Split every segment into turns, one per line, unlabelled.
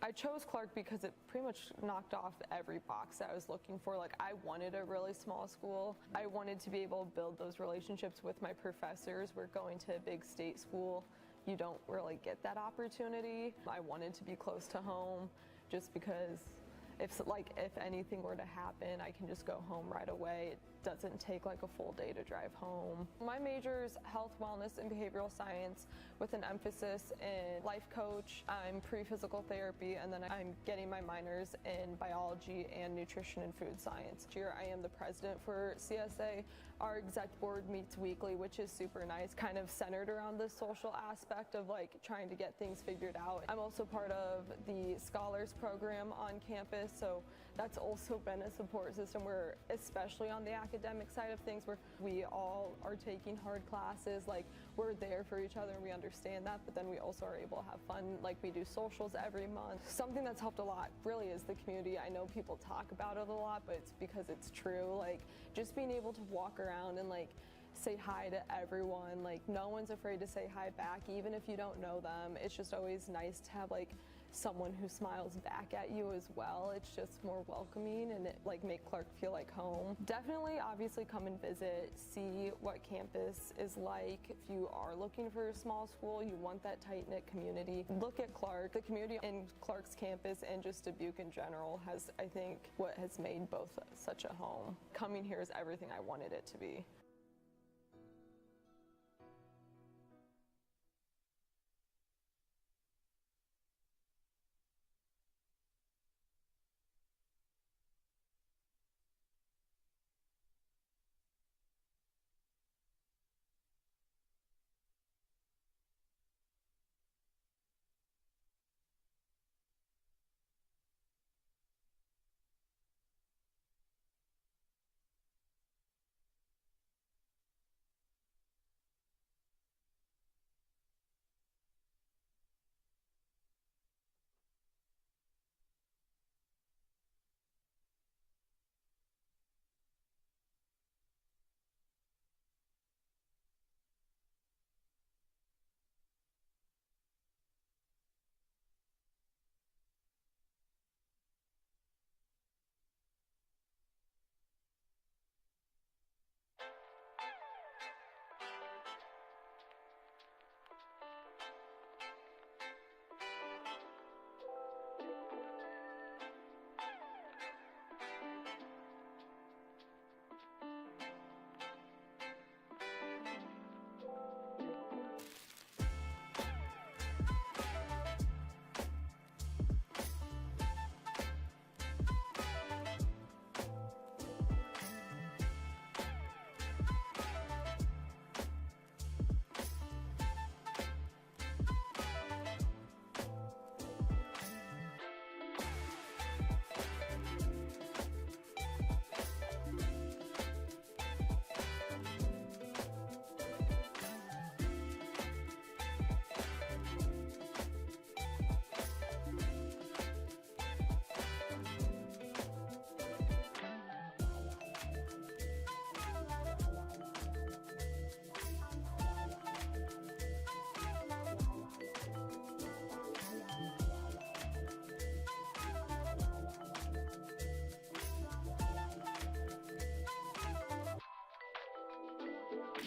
I chose Clarke because it pretty much knocked off every box that I was looking for. Like, I wanted a really small school. I wanted to be able to build those relationships with my professors. We're going to a big state school. You don't really get that opportunity. I wanted to be close to home just because if anything were to happen, I can just go home right away. It doesn't take like a full day to drive home. My major is health, wellness, and behavioral science with an emphasis in life coach. I'm pre-physical therapy, and then I'm getting my minors in biology and nutrition and food science. Here I am the president for CSA. Our exec board meets weekly, which is super nice, kind of centered around the social aspect of like trying to get things figured out. I'm also part of the scholars program on campus, so that's also been a support system where, especially on the academic side of things, where we all are taking hard classes, like we're there for each other and we understand that, but then we also are able to have fun. Like, we do socials every month. Something that's helped a lot really is the community. I know people talk about it a lot, but it's because it's true. Like, just being able to walk around and like say hi to everyone, like no one's afraid to say hi back, even if you don't know them. It's just always nice to have like someone who smiles back at you as well. It's just more welcoming, and it like make Clarke feel like home. Definitely, obviously come and visit, see what campus is like. If you are looking for a small school, you want that tight-knit community, look at Clarke. The community in Clarke's campus and just Dubuque in general has, I think, what has made both such a home. Coming here is everything I wanted it to be.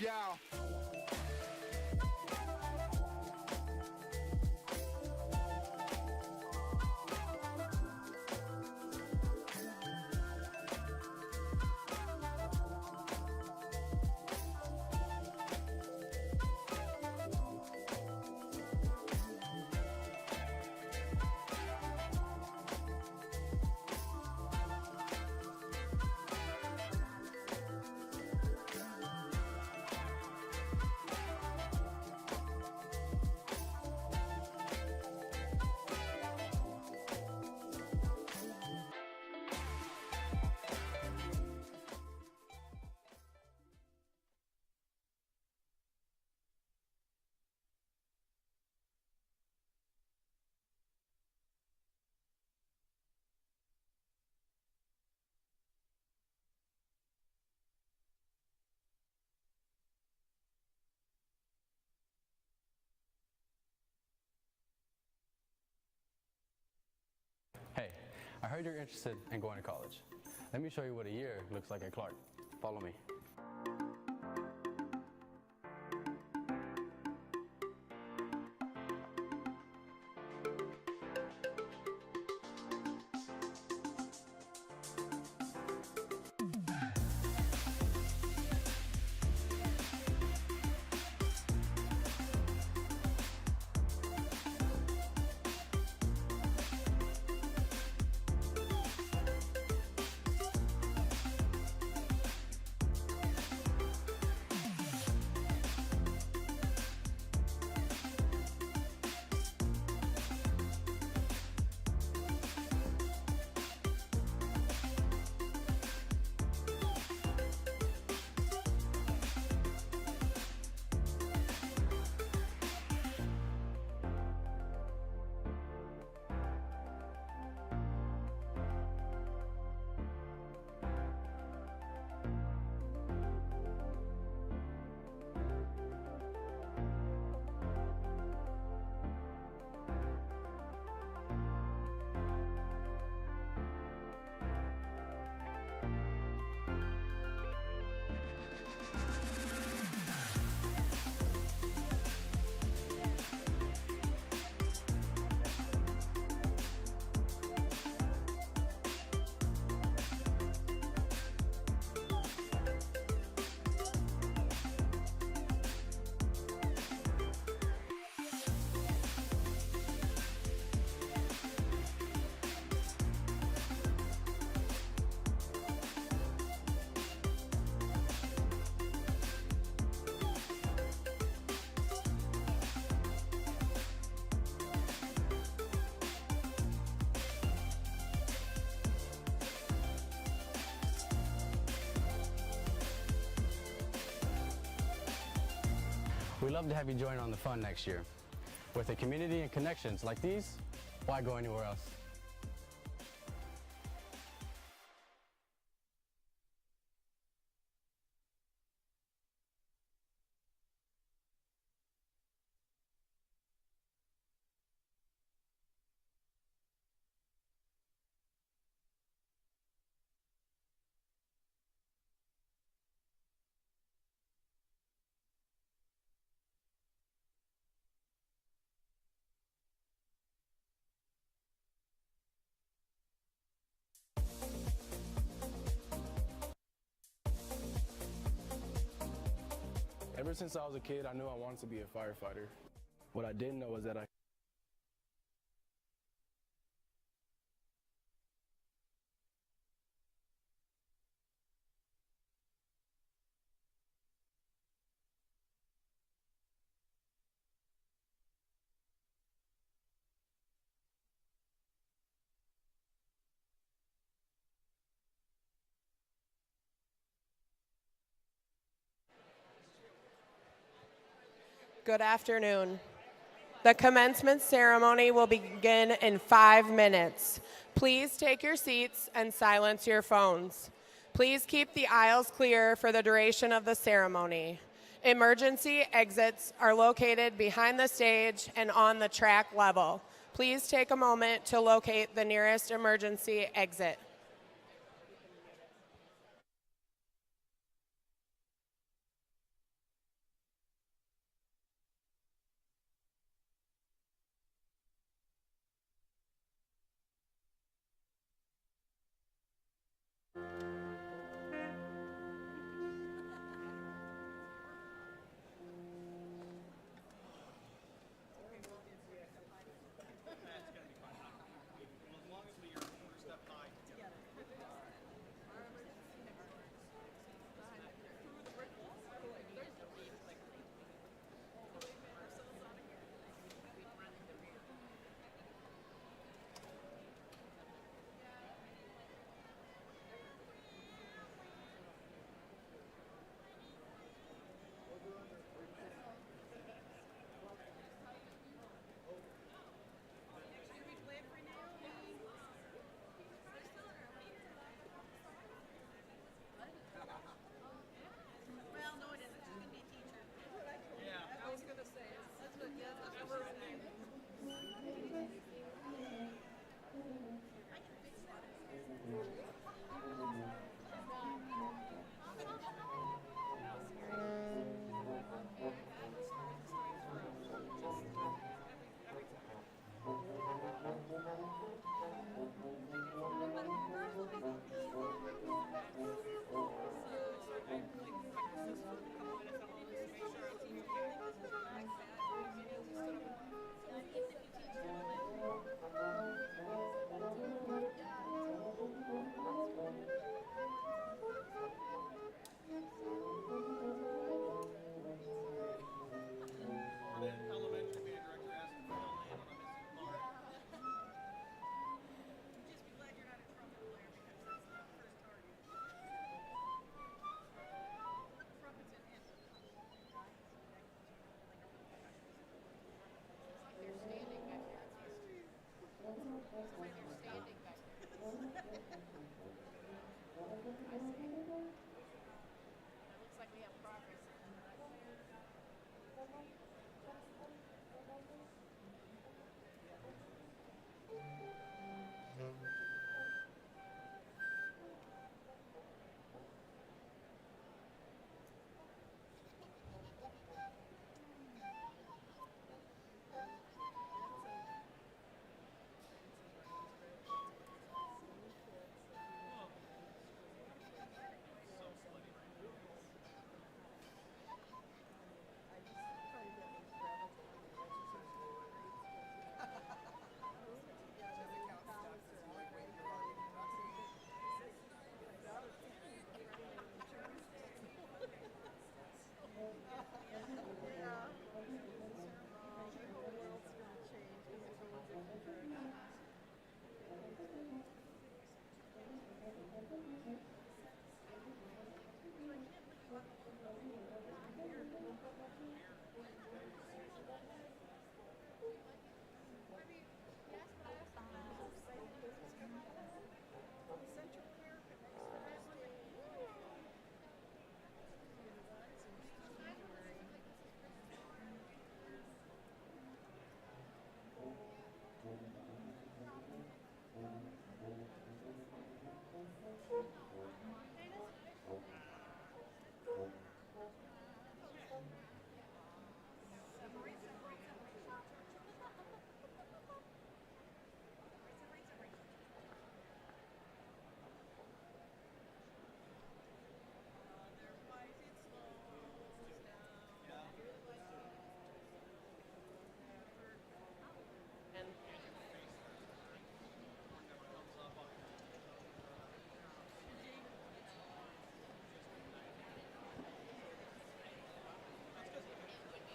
Yeah. heard you're interested in going to college. Let me show you what a year looks like at Clarke. Follow me. We'd love to have you join on the fun next year. With a community and connections like these, why go anywhere else?
Ever since I was a kid, I knew I wanted to be a firefighter. What I didn't know was that
Good afternoon. The commencement ceremony will begin in 5 minutes. Please take your seats and silence your phones. Please keep the aisles clear for the duration of the ceremony. Emergency exits are located behind the stage and on the track level. Please take a moment to locate the nearest emergency exit.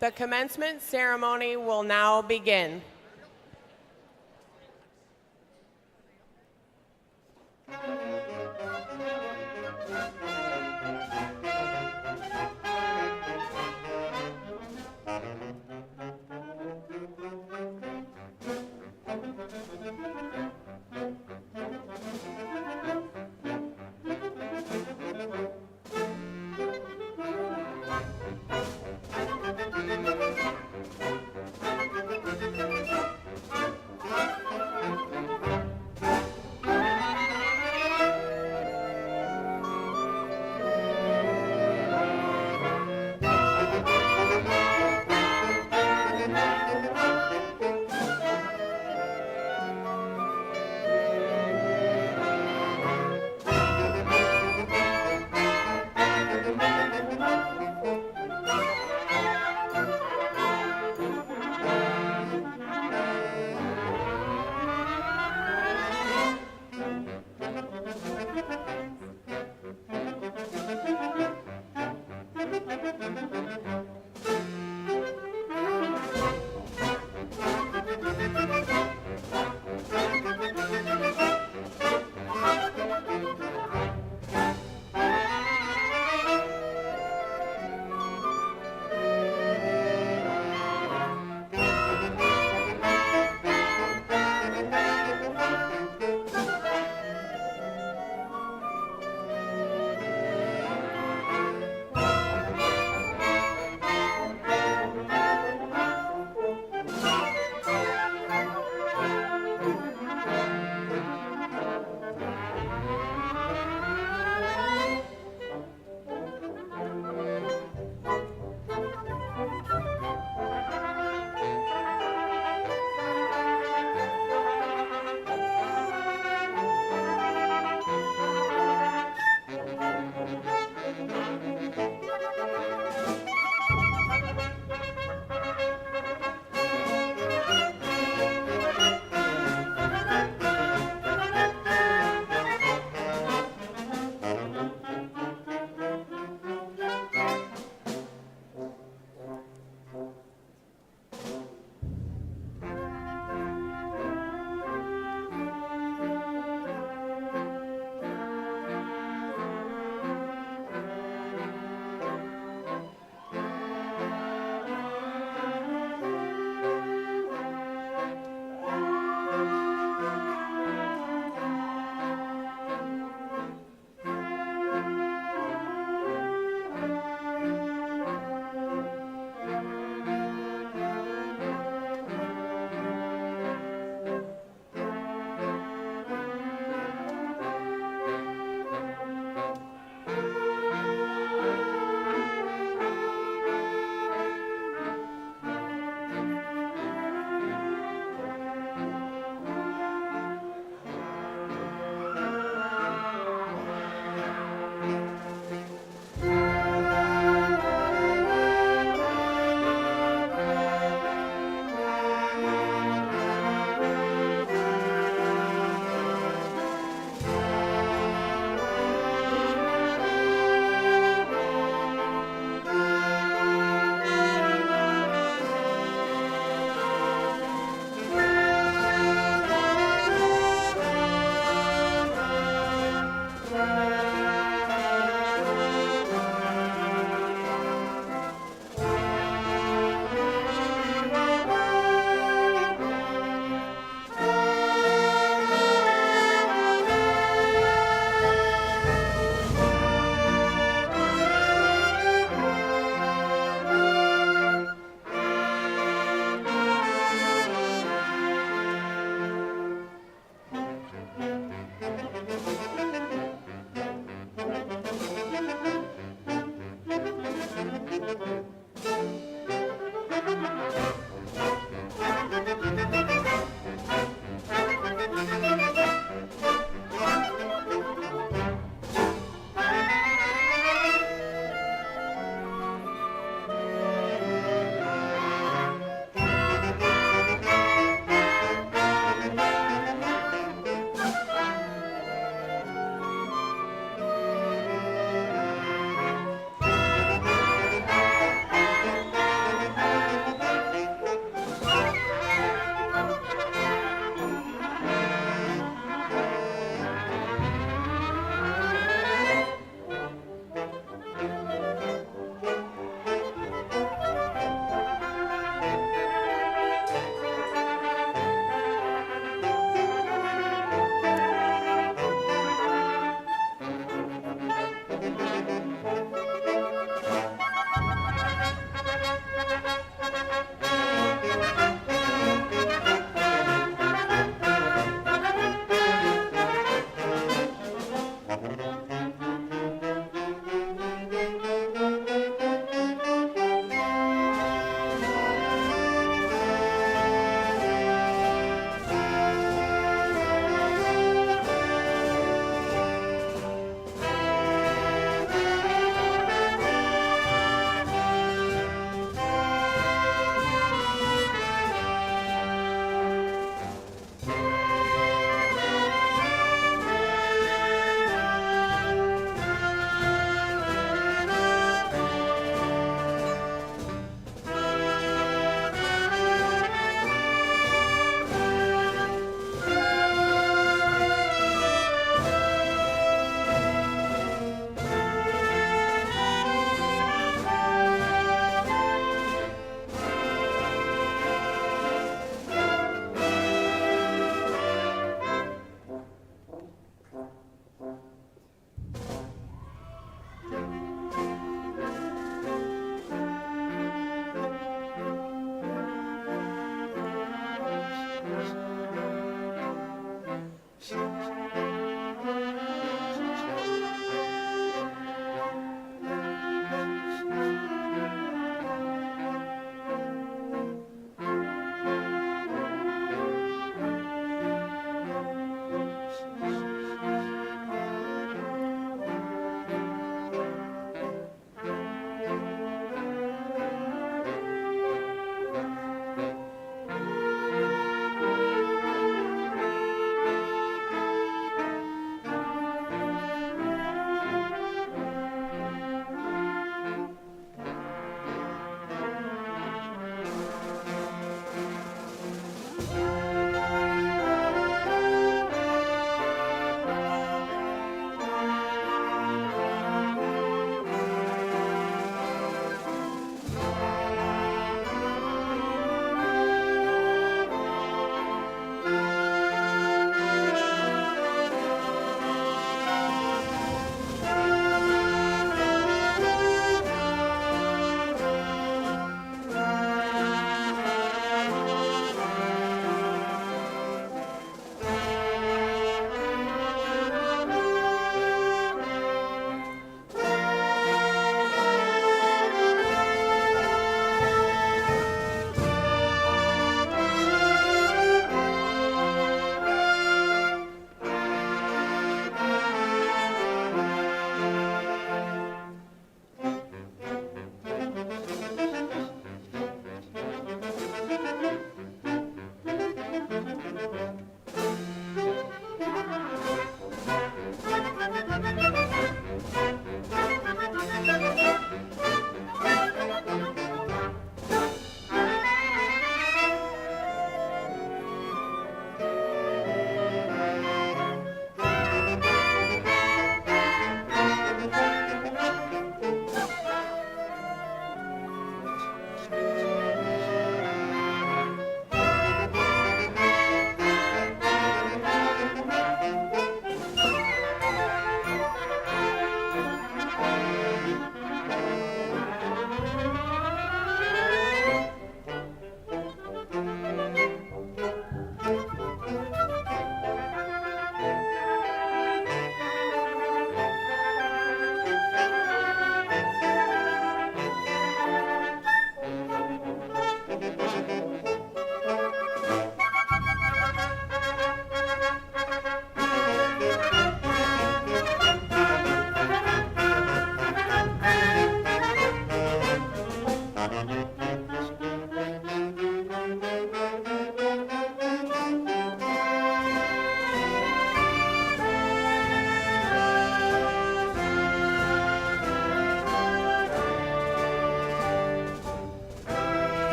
The commencement ceremony will now begin.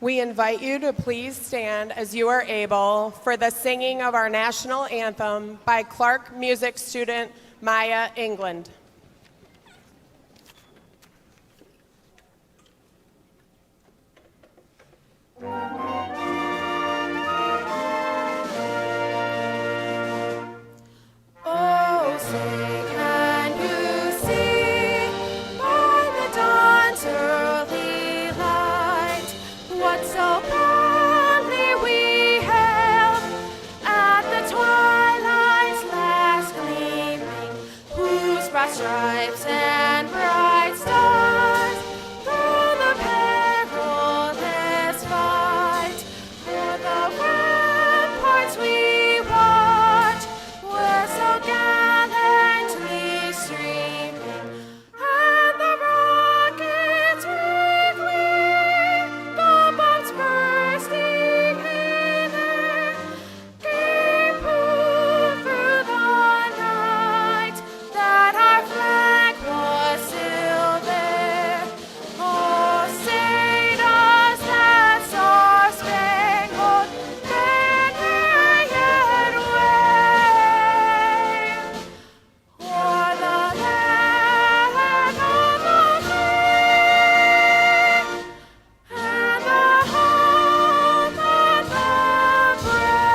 We invite you to please stand as you are able for the singing of our national anthem by Clarke music student Maya England.
Oh, say can you see by the dawn's early light what so proudly we hailed at the twilight's last gleaming, whose broad stripes and bright stars through the perilous fight for the ramparts we watch were so gallantly streaming, and the rockets wriggling, the bombs bursting in air, gave proof through the night that our flag was still there. Oh, say does that star-spangled banner yet wave o'er the land of the free and the home of the brave?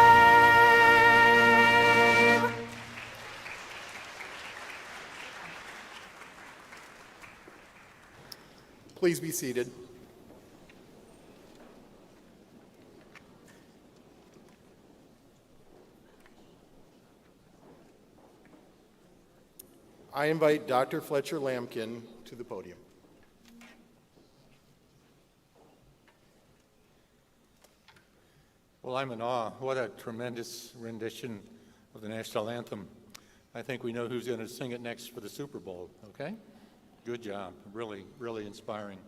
Please be seated. I invite Dr. Fletcher Lampkin to the podium.
Well, I'm in awe. What a tremendous rendition of the national anthem. I think we know who's going to sing it next for the Super Bowl, okay? Good job. Really, really inspiring.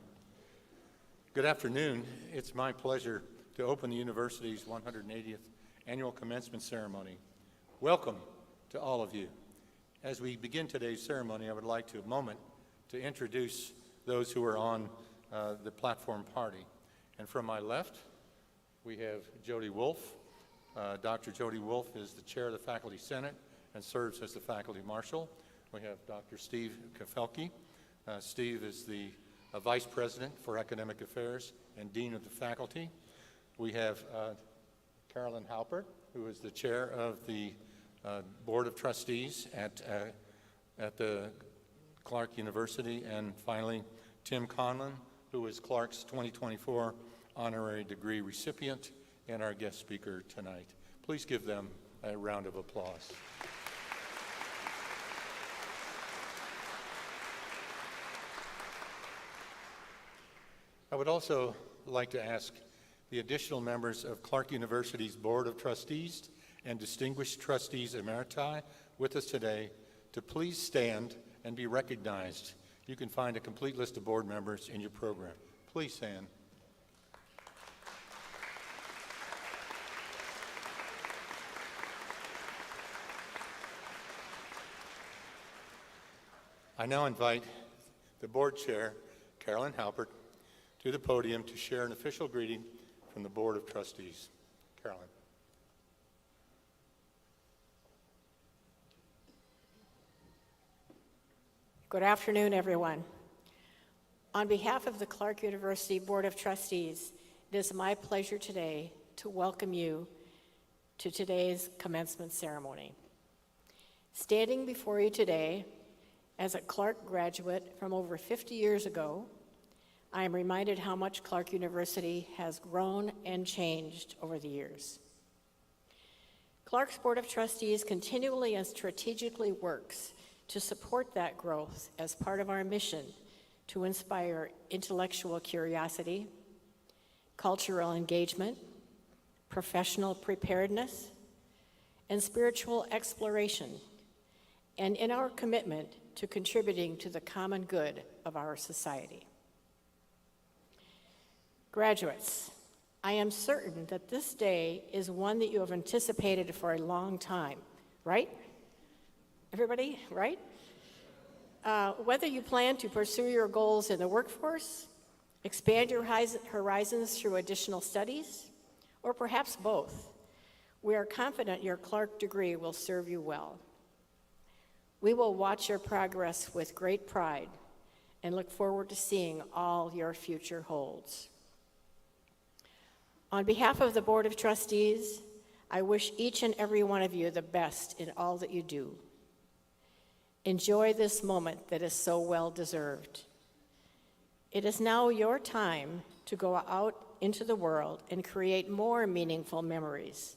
Good afternoon. It's my pleasure to open the university's 180th annual commencement ceremony. Welcome to all of you. As we begin today's ceremony, I would like to a moment to introduce those who are on the platform party. And from my left, we have Jody Wolf. Dr. Jody Wolf is the chair of the Faculty Senate and serves as the faculty marshal. We have Dr. Steve Kafelke. Steve is the vice president for academic affairs and dean of the faculty. We have Carolyn Halpert, who is the chair of the board of trustees at the Clarke University. And finally, Tim Conlon, who is Clarke's 2024 honorary degree recipient and our guest speaker tonight. Please give them a round of applause. I would also like to ask the additional members of Clarke University's Board of Trustees and distinguished trustees emeriti with us today to please stand and be recognized. You can find a complete list of board members in your program. Please stand. I now invite the board chair, Carolyn Halpert, to the podium to share an official greeting from the Board of Trustees. Carolyn.
Good afternoon, everyone. On behalf of the Clarke University Board of Trustees, it is my pleasure today to welcome you to today's commencement ceremony. Standing before you today as a Clarke graduate from over 50 years ago, I am reminded how much Clarke University has grown and changed over the years. Clarke's Board of Trustees continually and strategically works to support that growth as part of our mission to inspire intellectual curiosity, cultural engagement, professional preparedness, and spiritual exploration, and in our commitment to contributing to the common good of our society. Graduates, I am certain that this day is one that you have anticipated for a long time, right? Everybody, right? Whether you plan to pursue your goals in the workforce, expand your horizons through additional studies, or perhaps both. We are confident your Clarke degree will serve you well. We will watch your progress with great pride and look forward to seeing all your future holds. On behalf of the Board of Trustees, I wish each and every one of you the best in all that you do. Enjoy this moment that is so well deserved. It is now your time to go out into the world and create more meaningful memories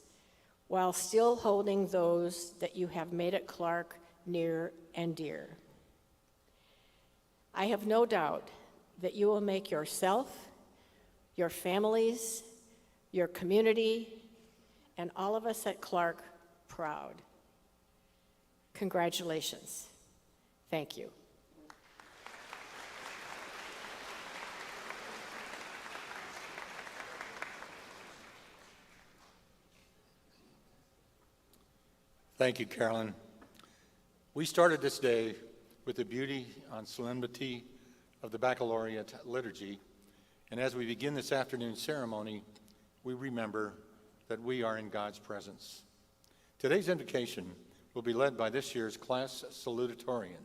while still holding those that you have made at Clarke near and dear. I have no doubt that you will make yourself, your families, your community, and all of us at Clarke proud. Congratulations. Thank you.
Thank you, Carolyn. We started this day with the beauty and solemnity of the baccalaureate liturgy, and as we begin this afternoon's ceremony, we remember that we are in God's presence. Today's invocation will be led by this year's class salutatorian.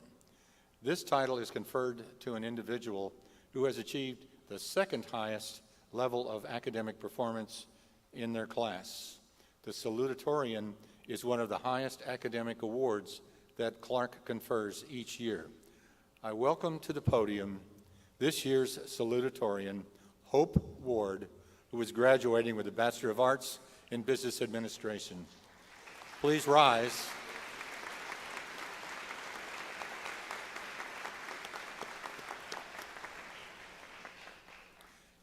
This title is conferred to an individual who has achieved the second highest level of academic performance in their class. The salutatorian is one of the highest academic awards that Clarke confers each year. I welcome to the podium this year's salutatorian, Hope Ward, who is graduating with a Bachelor of Arts in Business Administration. Please rise.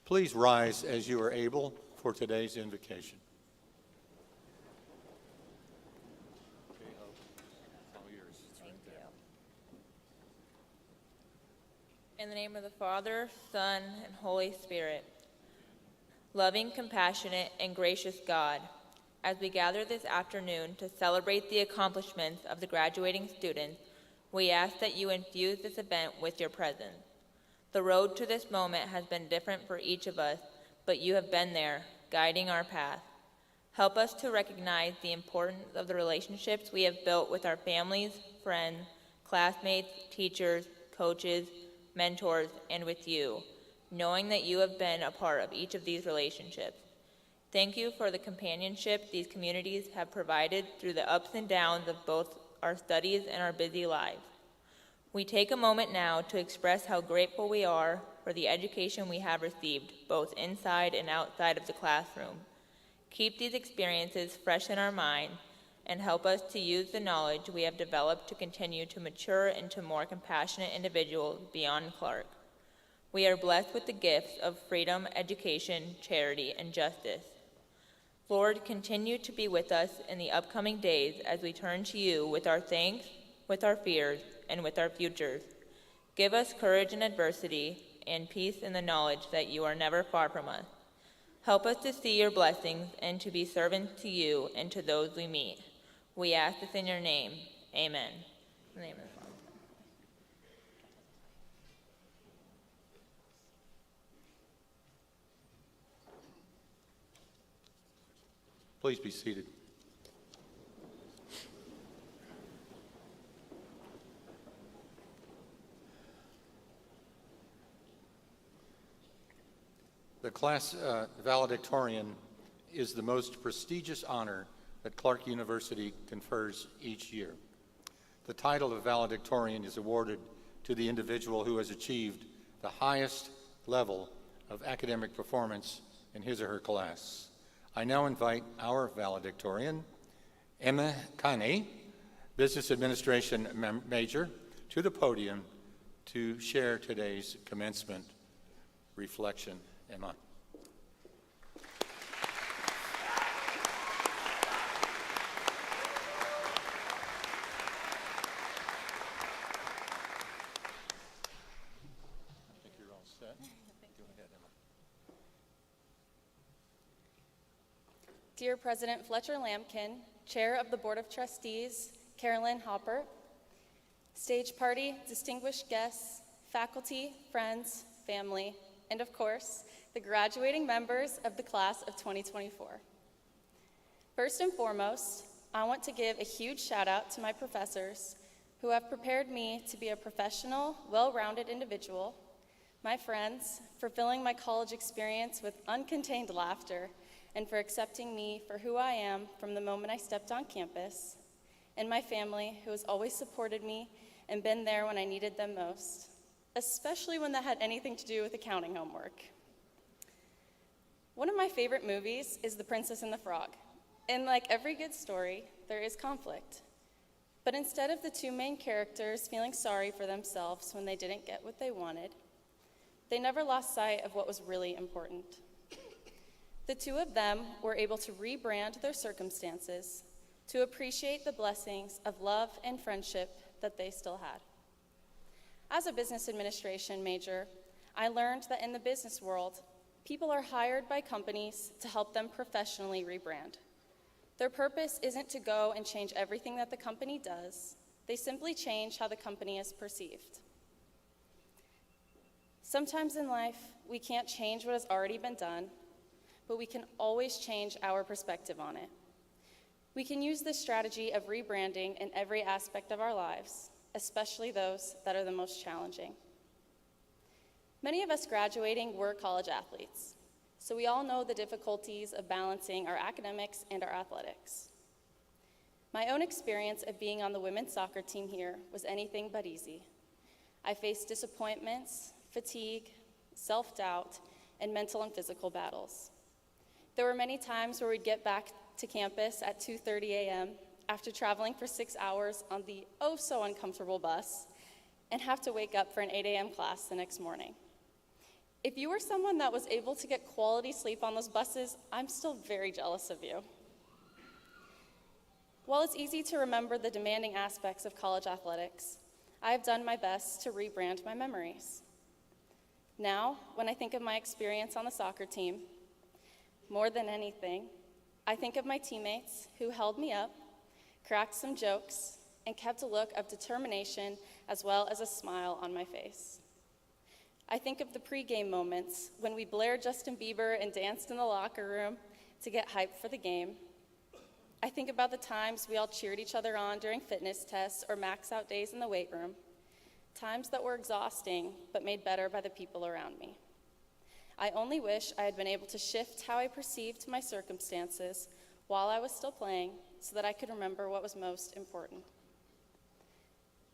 Please rise as you are able for today's invocation.
In the name of the Father, Son, and Holy Spirit, loving, compassionate, and gracious God, as we gather this afternoon to celebrate the accomplishments of the graduating students, we ask that you infuse this event with your presence. The road to this moment has been different for each of us, but you have been there, guiding our path. Help us to recognize the importance of the relationships we have built with our families, friends, classmates, teachers, coaches, mentors, and with you, knowing that you have been a part of each of these relationships. Thank you for the companionship these communities have provided through the ups and downs of both our studies and our busy lives. We take a moment now to express how grateful we are for the education we have received, both inside and outside of the classroom. Keep these experiences fresh in our mind and help us to use the knowledge we have developed to continue to mature into more compassionate individuals beyond Clarke. We are blessed with the gifts of freedom, education, charity, and justice. Lord, continue to be with us in the upcoming days as we turn to you with our thanks, with our fears, and with our futures. Give us courage in adversity and peace in the knowledge that you are never far from us. Help us to see your blessings and to be servants to you and to those we meet. We ask this in your name. Amen. In the name of the Father.
Please be seated. The class valedictorian is the most prestigious honor that Clarke University confers each year. The title of valedictorian is awarded to the individual who has achieved the highest level of academic performance in his or her class. I now invite our valedictorian, Emma Kane, Business Administration major, to the podium to share today's commencement reflection. Emma.
Dear President Fletcher Lampkin, Chair of the Board of Trustees, Carolyn Hopper, stage party, distinguished guests, faculty, friends, family, and of course, the graduating members of the class of 2024. First and foremost, I want to give a huge shout out to my professors who have prepared me to be a professional, well-rounded individual, my friends for filling my college experience with uncontained laughter and for accepting me for who I am from the moment I stepped on campus, and my family who has always supported me and been there when I needed them most, especially when that had anything to do with accounting homework. One of my favorite movies is The Princess and the Frog, and like every good story, there is conflict. But instead of the two main characters feeling sorry for themselves when they didn't get what they wanted, they never lost sight of what was really important. The two of them were able to rebrand their circumstances to appreciate the blessings of love and friendship that they still had. As a business administration major, I learned that in the business world, people are hired by companies to help them professionally rebrand. Their purpose isn't to go and change everything that the company does. They simply change how the company is perceived. Sometimes in life, we can't change what has already been done, but we can always change our perspective on it. We can use this strategy of rebranding in every aspect of our lives, especially those that are the most challenging. Many of us graduating were college athletes, so we all know the difficulties of balancing our academics and our athletics. My own experience of being on the women's soccer team here was anything but easy. I faced disappointments, fatigue, self-doubt, and mental and physical battles. There were many times where we'd get back to campus at 2:30 a.m. after traveling for 6 hours on the oh-so-uncomfortable bus and have to wake up for an 8 a.m. class the next morning. If you were someone that was able to get quality sleep on those buses, I'm still very jealous of you. While it's easy to remember the demanding aspects of college athletics, I have done my best to rebrand my memories. Now, when I think of my experience on the soccer team, more than anything, I think of my teammates who held me up, cracked some jokes, and kept a look of determination as well as a smile on my face. I think of the pregame moments when we blared Justin Bieber and danced in the locker room to get hyped for the game. I think about the times we all cheered each other on during fitness tests or max out days in the weight room, times that were exhausting but made better by the people around me. I only wish I had been able to shift how I perceived my circumstances while I was still playing so that I could remember what was most important.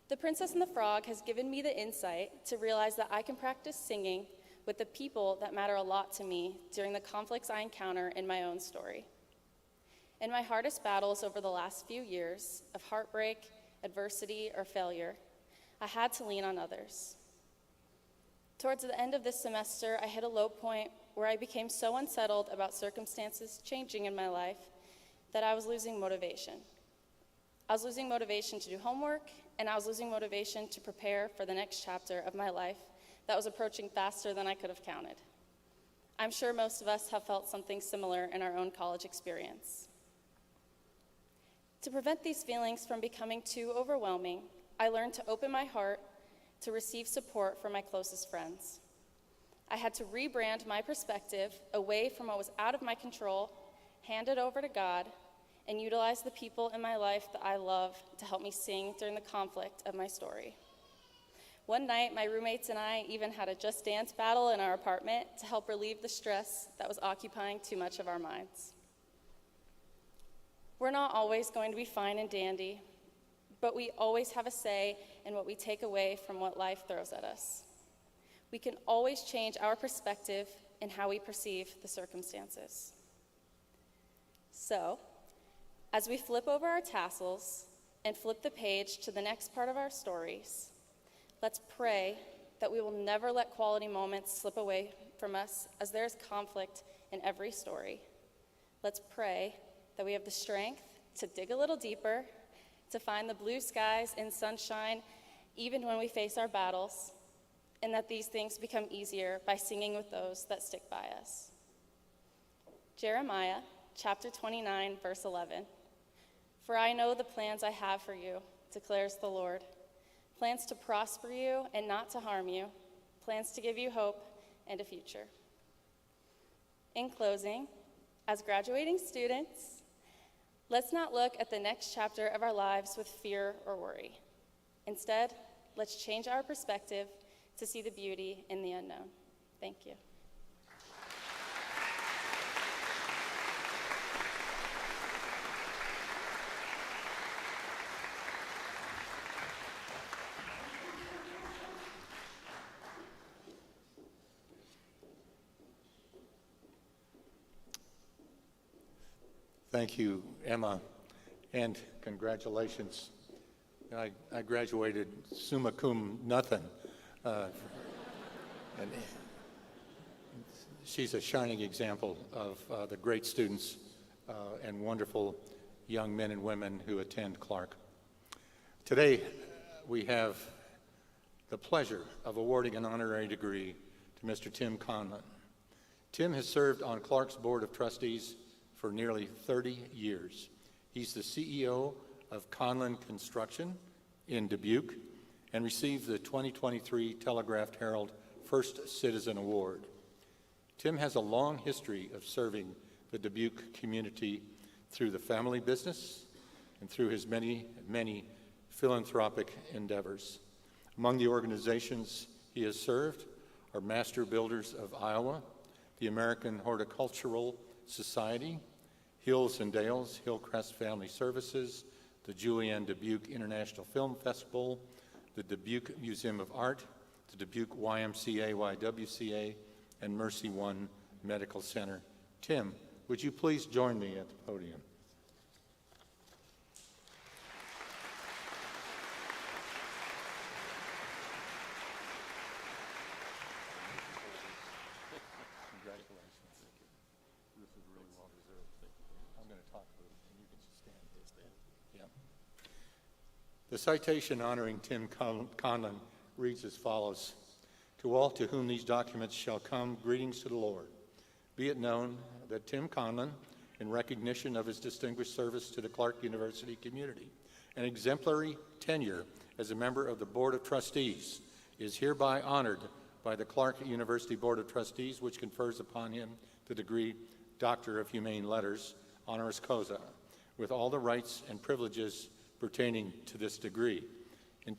The Princess and the Frog has given me the insight to realize that I can practice singing with the people that matter a lot to me during the conflicts I encounter in my own story. In my hardest battles over the last few years of heartbreak, adversity, or failure, I had to lean on others. Towards the end of this semester, I hit a low point where I became so unsettled about circumstances changing in my life that I was losing motivation. I was losing motivation to do homework, and I was losing motivation to prepare for the next chapter of my life that was approaching faster than I could have counted. I'm sure most of us have felt something similar in our own college experience. To prevent these feelings from becoming too overwhelming, I learned to open my heart to receive support from my closest friends. I had to rebrand my perspective away from what was out of my control, hand it over to God, and utilize the people in my life that I love to help me sing during the conflict of my story. One night, my roommates and I even had a Just Dance battle in our apartment to help relieve the stress that was occupying too much of our minds. We're not always going to be fine and dandy, but we always have a say in what we take away from what life throws at us. We can always change our perspective in how we perceive the circumstances. So, as we flip over our tassels and flip the page to the next part of our stories, let's pray that we will never let quality moments slip away from us as there is conflict in every story. Let's pray that we have the strength to dig a little deeper, to find the blue skies and sunshine even when we face our battles, and that these things become easier by singing with those that stick by us. Jeremiah chapter 29, verse 11. For I know the plans I have for you, declares the Lord. Plans to prosper you and not to harm you. Plans to give you hope and a future. In closing, as graduating students, let's not look at the next chapter of our lives with fear or worry. Instead, let's change our perspective to see the beauty in the unknown. Thank you.
Thank you, Emma, and congratulations. I graduated summa cum nothing, and she's a shining example of the great students and wonderful young men and women who attend Clarke. Today, we have the pleasure of awarding an honorary degree to Mr. Tim Conlon. Tim has served on Clarke's Board of Trustees for nearly 30 years. He's the CEO of Conlon Construction in Dubuque and received the 2023 Telegraph-Herald First Citizen Award. Tim has a long history of serving the Dubuque community through the family business and through his many, many philanthropic endeavors. Among the organizations he has served are Master Builders of Iowa, the American Horticultural Society, Hills and Dales, Hillcrest Family Services, the Julianne Dubuque International Film Festival, the Dubuque Museum of Art, the Dubuque YMCA, and Mercy One Medical Center. Tim, would you please join me at the podium? The citation honoring Tim Conlon reads as follows: "To all to whom these documents shall come, greetings to the Lord. Be it known that Tim Conlon, in recognition of his distinguished service to the Clarke University community and exemplary tenure as a member of the Board of Trustees, is hereby honored by the Clarke University Board of Trustees, which confers upon him the degree Doctor of Humane Letters, honoris causa, with all the rights and privileges pertaining to this degree. In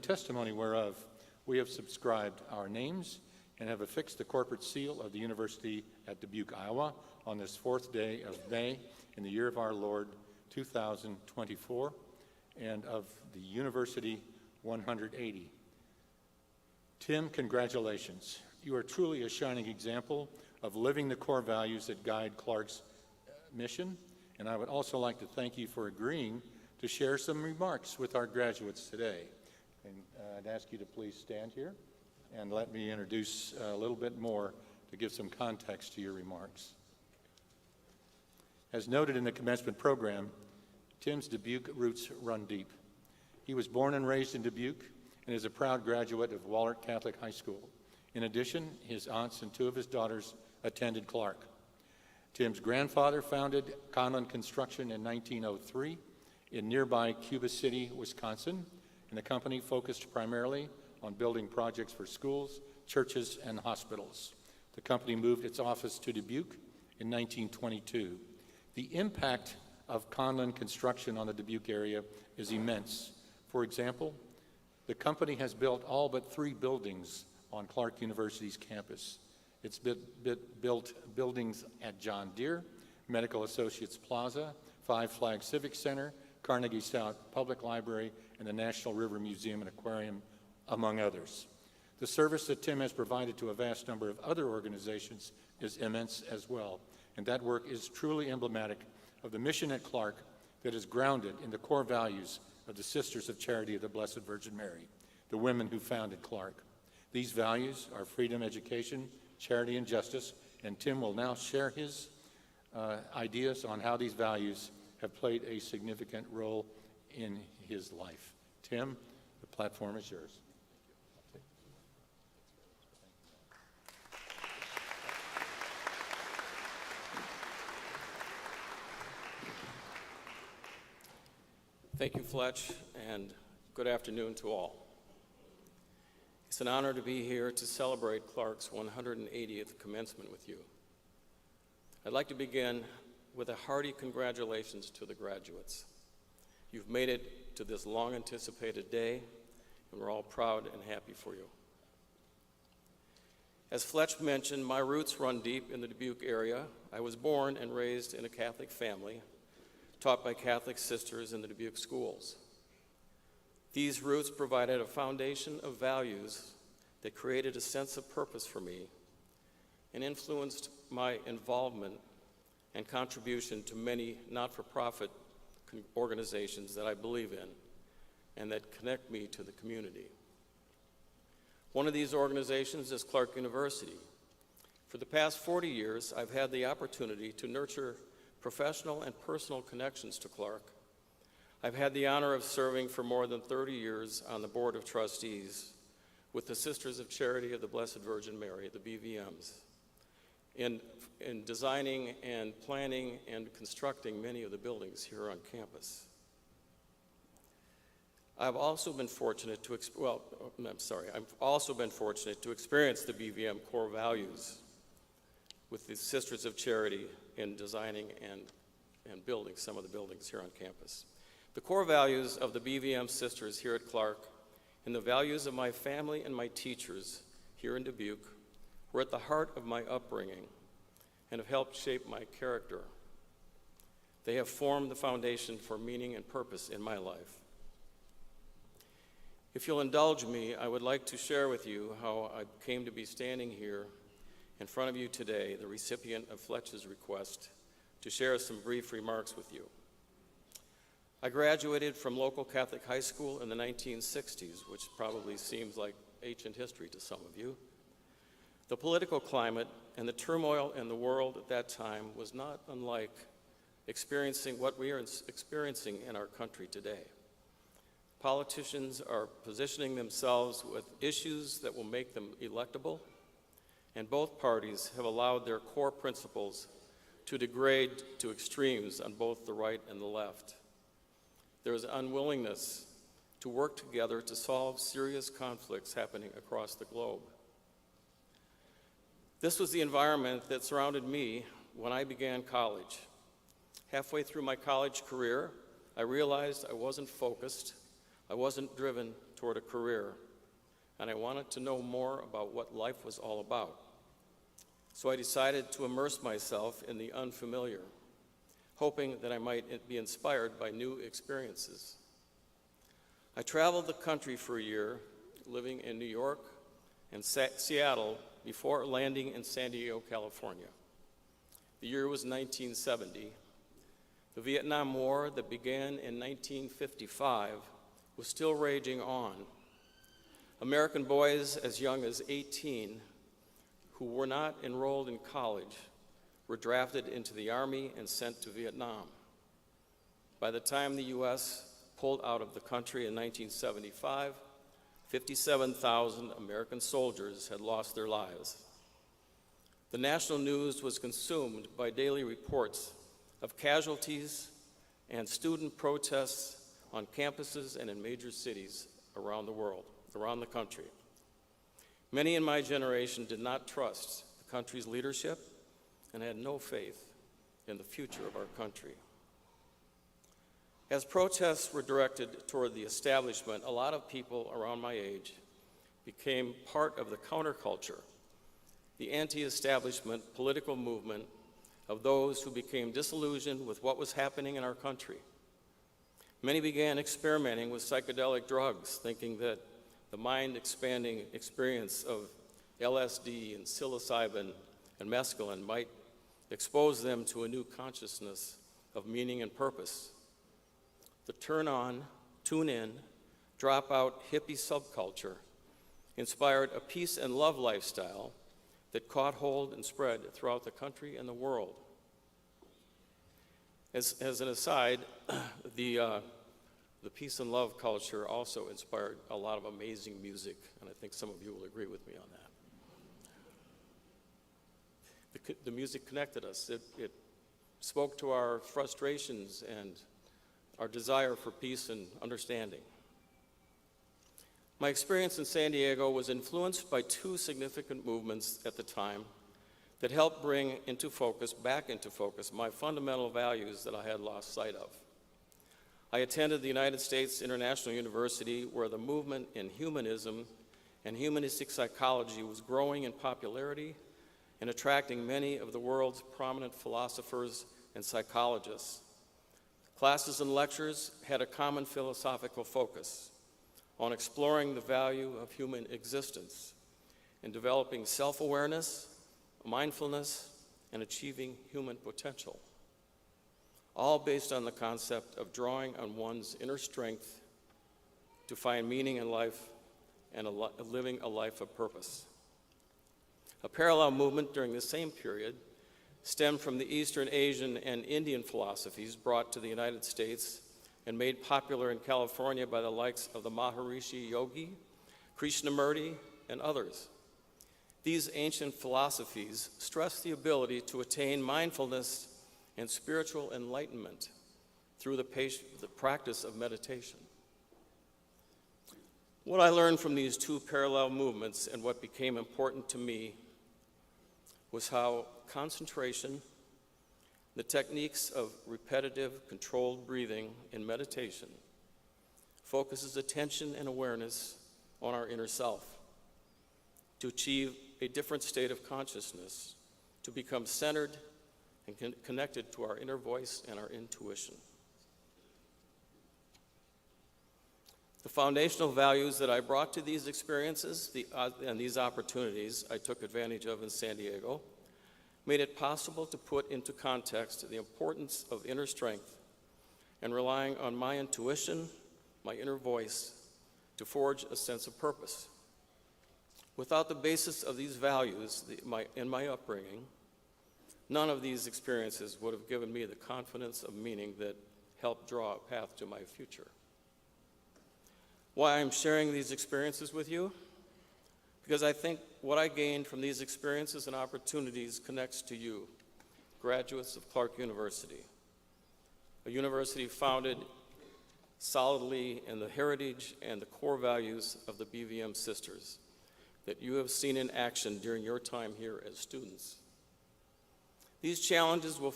testimony whereof, we have subscribed our names and have affixed the corporate seal of the University at Dubuque, Iowa, on this 4th day of May in the year of our Lord 2024, and of the University 180. Tim, congratulations. You are truly a shining example of living the core values that guide Clarke's mission, and I would also like to thank you for agreeing to share some remarks with our graduates today. And I'd ask you to please stand here and let me introduce a little bit more to give some context to your remarks. As noted in the commencement program, Tim's Dubuque roots run deep. He was born and raised in Dubuque and is a proud graduate of Wahlert Catholic High School. In addition, his aunts and 2 of his daughters attended Clarke. Tim's grandfather founded Conlon Construction in 1903 in nearby Cuba City, Wisconsin, and the company focused primarily on building projects for schools, churches, and hospitals. The company moved its office to Dubuque in 1922. The impact of Conlon Construction on the Dubuque area is immense. For example, the company has built all but 3 buildings on Clarke University's campus. It's built buildings at John Deere, Medical Associates Plaza, Five Flags Civic Center, Carnegie South Public Library, and the National River Museum and Aquarium, among others. The service that Tim has provided to a vast number of other organizations is immense as well, and that work is truly emblematic of the mission at Clarke that is grounded in the core values of the Sisters of Charity of the Blessed Virgin Mary, the women who founded Clarke. These values are freedom, education, charity, and justice, and Tim will now share his ideas on how these values have played a significant role in his life. Tim, the platform is yours.
Thank you, Fletch, and good afternoon to all. It's an honor to be here to celebrate Clarke's 180th commencement with you. I'd like to begin with a hearty congratulations to the graduates. You've made it to this long-anticipated day, and we're all proud and happy for you. As Fletch mentioned, my roots run deep in the Dubuque area. I was born and raised in a Catholic family, taught by Catholic sisters in the Dubuque schools. These roots provided a foundation of values that created a sense of purpose for me and influenced my involvement and contribution to many not-for-profit organizations that I believe in and that connect me to the community. One of these organizations is Clarke University. For the past 40 years, I've had the opportunity to nurture professional and personal connections to Clarke. I've had the honor of serving for more than 30 years on the Board of Trustees with the Sisters of Charity of the Blessed Virgin Mary, the BVMs, in designing and planning and constructing many of the buildings here on campus. I've also been fortunate to experience the BVM core values with the Sisters of Charity in designing and building some of the buildings here on campus. The core values of the BVM sisters here at Clarke and the values of my family and my teachers here in Dubuque were at the heart of my upbringing and have helped shape my character. They have formed the foundation for meaning and purpose in my life. If you'll indulge me, I would like to share with you how I came to be standing here in front of you today, the recipient of Fletch's request to share some brief remarks with you. I graduated from local Catholic high school in the 1960s, which probably seems like ancient history to some of you. The political climate and the turmoil in the world at that time was not unlike experiencing what we are experiencing in our country today. Politicians are positioning themselves with issues that will make them electable, and both parties have allowed their core principles to degrade to extremes on both the right and the left. There is unwillingness to work together to solve serious conflicts happening across the globe. This was the environment that surrounded me when I began college. Halfway through my college career, I realized I wasn't focused, I wasn't driven toward a career, and I wanted to know more about what life was all about. So I decided to immerse myself in the unfamiliar, hoping that I might be inspired by new experiences. I traveled the country for a year, living in New York and Seattle before landing in San Diego, California. The year was 1970. The Vietnam War that began in 1955 was still raging on. American boys as young as 18 who were not enrolled in college were drafted into the Army and sent to Vietnam. By the time the U.S. pulled out of the country in 1975, 57,000 American soldiers had lost their lives. The national news was consumed by daily reports of casualties and student protests on campuses and in major cities around the world, around the country. Many in my generation did not trust the country's leadership and had no faith in the future of our country. As protests were directed toward the establishment, a lot of people around my age became part of the counterculture, the anti-establishment political movement of those who became disillusioned with what was happening in our country. Many began experimenting with psychedelic drugs, thinking that the mind-expanding experience of LSD and psilocybin and mescaline might expose them to a new consciousness of meaning and purpose. The turn-on, tune-in, drop-out hippie subculture inspired a peace and love lifestyle that caught hold and spread throughout the country and the world. As an aside, the peace and love culture also inspired a lot of amazing music, and I think some of you will agree with me on that. The music connected us. It spoke to our frustrations and our desire for peace and understanding. My experience in San Diego was influenced by two significant movements at the time that helped bring back into focus, my fundamental values that I had lost sight of. I attended the United States International University, where the movement in humanism and humanistic psychology was growing in popularity and attracting many of the world's prominent philosophers and psychologists. Classes and lectures had a common philosophical focus on exploring the value of human existence and developing self-awareness, mindfulness, and achieving human potential, all based on the concept of drawing on one's inner strength to find meaning in life and living a life of purpose. A parallel movement during the same period stemmed from the Eastern Asian and Indian philosophies brought to the United States and made popular in California by the likes of the Maharishi Yogi, Krishnamurti, and others. These ancient philosophies stress the ability to attain mindfulness and spiritual enlightenment through the practice of meditation. What I learned from these two parallel movements and what became important to me was how concentration, the techniques of repetitive, controlled breathing in meditation, focuses attention and awareness on our inner self to achieve a different state of consciousness, to become centered and connected to our inner voice and our intuition. The foundational values that I brought to these experiences and these opportunities I took advantage of in San Diego made it possible to put into context the importance of inner strength and relying on my intuition, my inner voice, to forge a sense of purpose. Without the basis of these values in my upbringing, none of these experiences would have given me the confidence of meaning that helped draw a path to my future. Why I'm sharing these experiences with you? Because I think what I gained from these experiences and opportunities connects to you, graduates of Clarke University, a university founded solidly in the heritage and the core values of the BVM sisters that you have seen in action during your time here as students. These challenges you will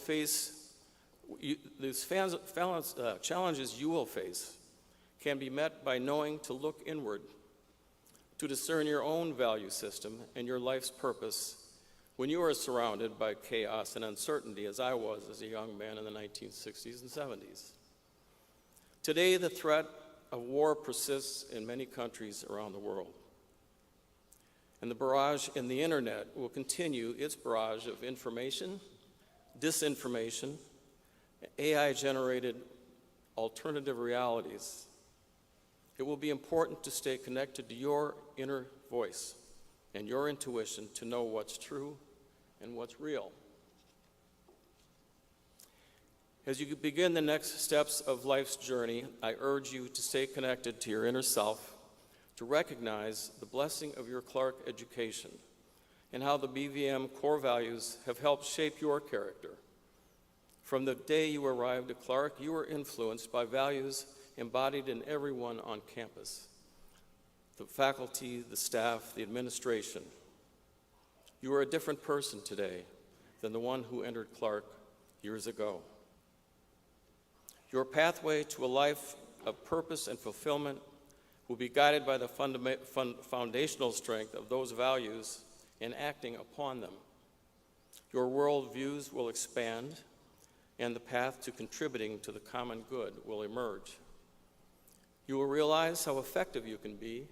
face can be met by knowing to look inward, to discern your own value system and your life's purpose when you are surrounded by chaos and uncertainty, as I was as a young man in the 1960s and 70s. Today, the threat of war persists in many countries around the world. And the barrage in the internet will continue its barrage of information, disinformation, AI-generated alternative realities. It will be important to stay connected to your inner voice and your intuition to know what's true and what's real. As you begin the next steps of life's journey, I urge you to stay connected to your inner self, to recognize the blessing of your Clarke education and how the BVM core values have helped shape your character. From the day you arrived at Clarke, you were influenced by values embodied in everyone on campus, the faculty, the staff, the administration. You are a different person today than the one who entered Clarke years ago. Your pathway to a life of purpose and fulfillment will be guided by the foundational strength of those values and acting upon them. Your worldviews will expand, and the path to contributing to the common good will emerge. You will realize how effective you can be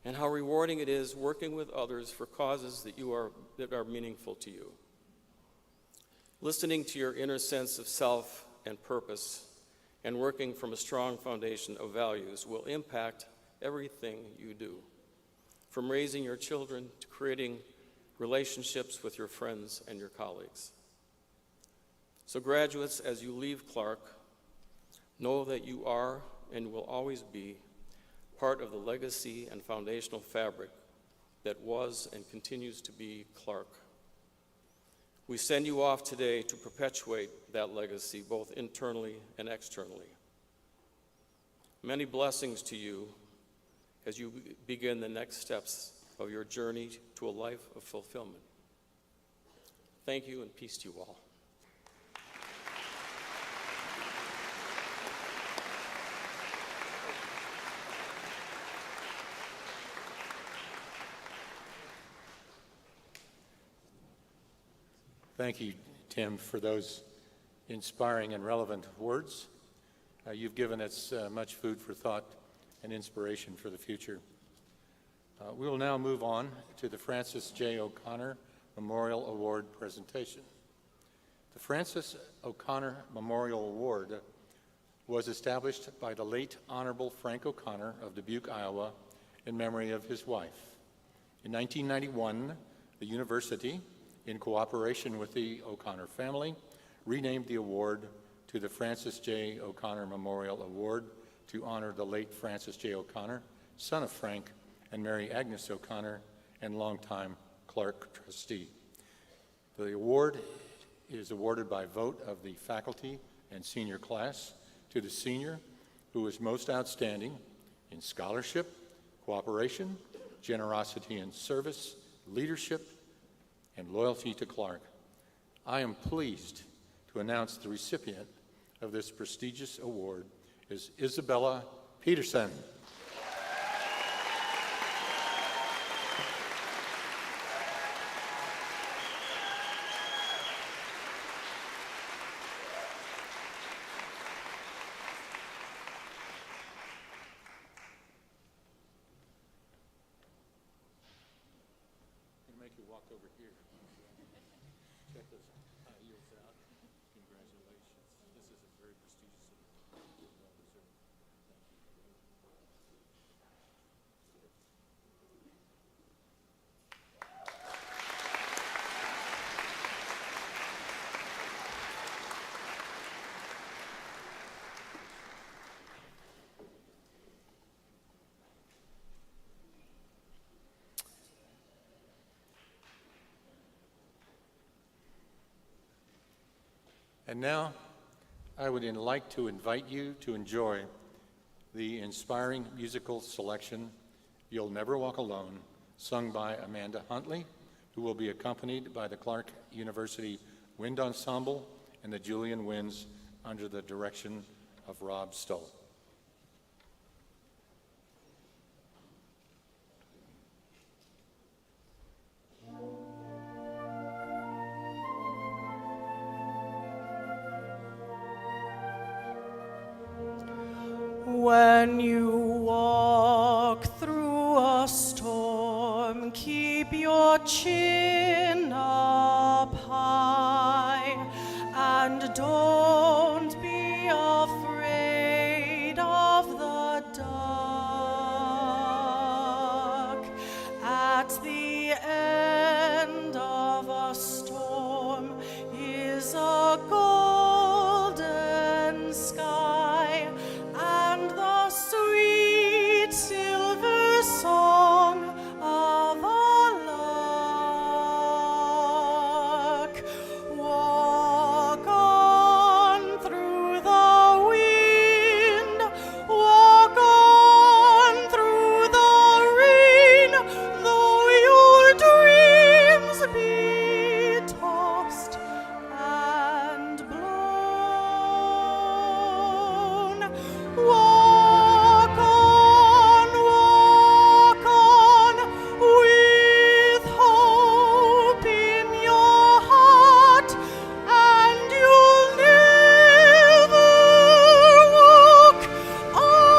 and how rewarding it is working with others for causes that are meaningful to you. Listening to your inner sense of self and purpose and working from a strong foundation of values will impact everything you do, from raising your children to creating relationships with your friends and your colleagues. So graduates, as you leave Clarke, know that you are and will always be part of the legacy and foundational fabric that was and continues to be Clarke. We send you off today to perpetuate that legacy, both internally and externally. Many blessings to you as you begin the next steps of your journey to a life of fulfillment. Thank you, and peace to you all.
Thank you, Tim, for those inspiring and relevant words. You've given us much food for thought and inspiration for the future. We will now move on to the Francis J. O'Connor Memorial Award presentation. The Francis O'Connor Memorial Award was established by the late Honorable Frank O'Connor of Dubuque, Iowa, in memory of his wife. In 1991, the university, in cooperation with the O'Connor family, renamed the award to the Francis J. O'Connor Memorial Award to honor the late Francis J. O'Connor, son of Frank and Mary Agnes O'Connor, and longtime Clarke trustee. The award is awarded by vote of the faculty and senior class to the senior who is most outstanding in scholarship, cooperation, generosity and service, leadership, and loyalty to Clarke. I am pleased to announce the recipient of this prestigious award is Isabella Peterson. Make you walk over here. Check those heels out. Congratulations. This is a very prestigious and well-deserved. And now, I would like to invite you to enjoy the inspiring musical selection, You'll Never Walk Alone, sung by Amanda Huntley, who will be accompanied by the Clarke University Wind Ensemble and the Julian Winds under the direction of Rob Stoll.
When you walk through a storm, keep your chin up high and don't be afraid of the dark. At the end of a storm is a golden sky and the sweet silver song of a lark. Walk on through the wind, walk on through the rain, though your dreams be tossed and blown. Walk on with hope in your heart, and you'll never walk alone.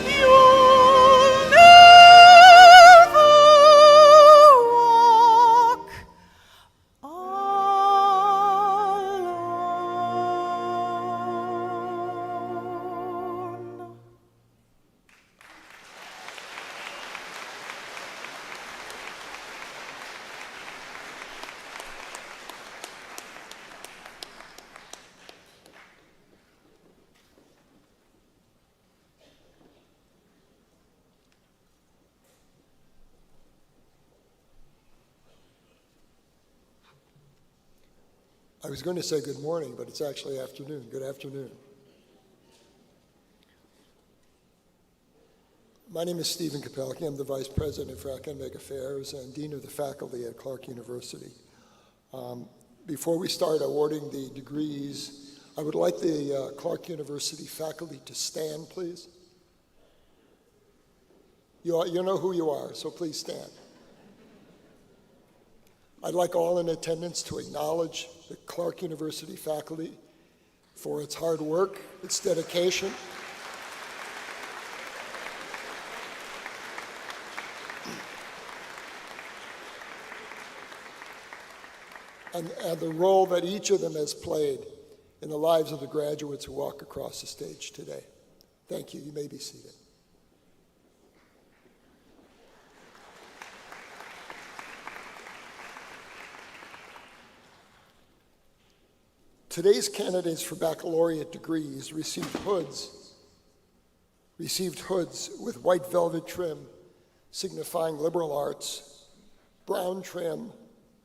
You'll never walk alone.
I was going to say good morning, but it's actually afternoon. Good afternoon. My name is Stephen Kapelke. I'm the Vice President for Academic Affairs and Dean of the Faculty at Clarke University. Before we start awarding the degrees, I would like the Clarke University faculty to stand, please. You know who you are, so please stand. I'd like all in attendance to acknowledge the Clarke University faculty for its hard work, its dedication, and the role that each of them has played in the lives of the graduates who walk across the stage today. Thank you. You may be seated. Today's candidates for baccalaureate degrees received hoods with white velvet trim signifying liberal arts, brown trim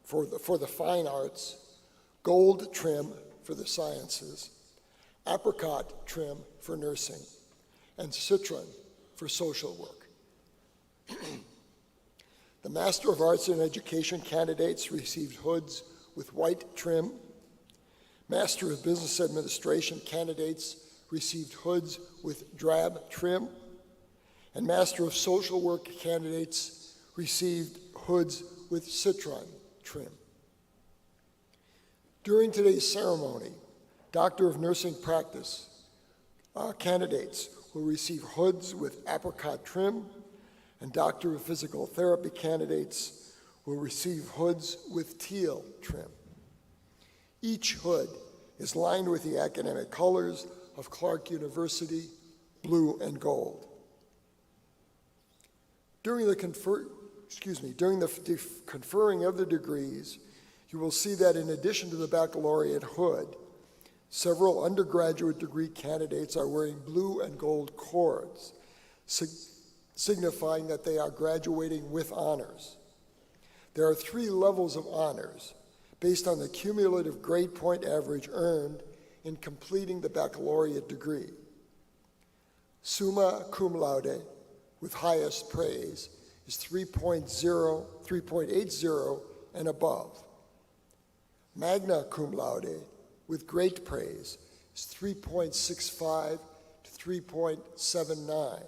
for the fine arts, gold trim for the sciences, apricot trim for nursing, and citron for social work. The Master of Arts in Education candidates received hoods with white trim. Master of Business Administration candidates received hoods with drab trim, and Master of Social Work candidates received hoods with citron trim. During today's ceremony, Doctor of Nursing Practice candidates will receive hoods with apricot trim, and Doctor of Physical Therapy candidates will receive hoods with teal trim. Each hood is lined with the academic colors of Clarke University, blue and gold. During the conferring of the degrees, you will see that in addition to the baccalaureate hood, several undergraduate degree candidates are wearing blue and gold cords, signifying that they are graduating with honors. There are 3 levels of honors based on the cumulative grade point average earned in completing the baccalaureate degree. Summa cum laude, with highest praise, is 3.80 and above. Magna cum laude, with great praise, is 3.65 to 3.79.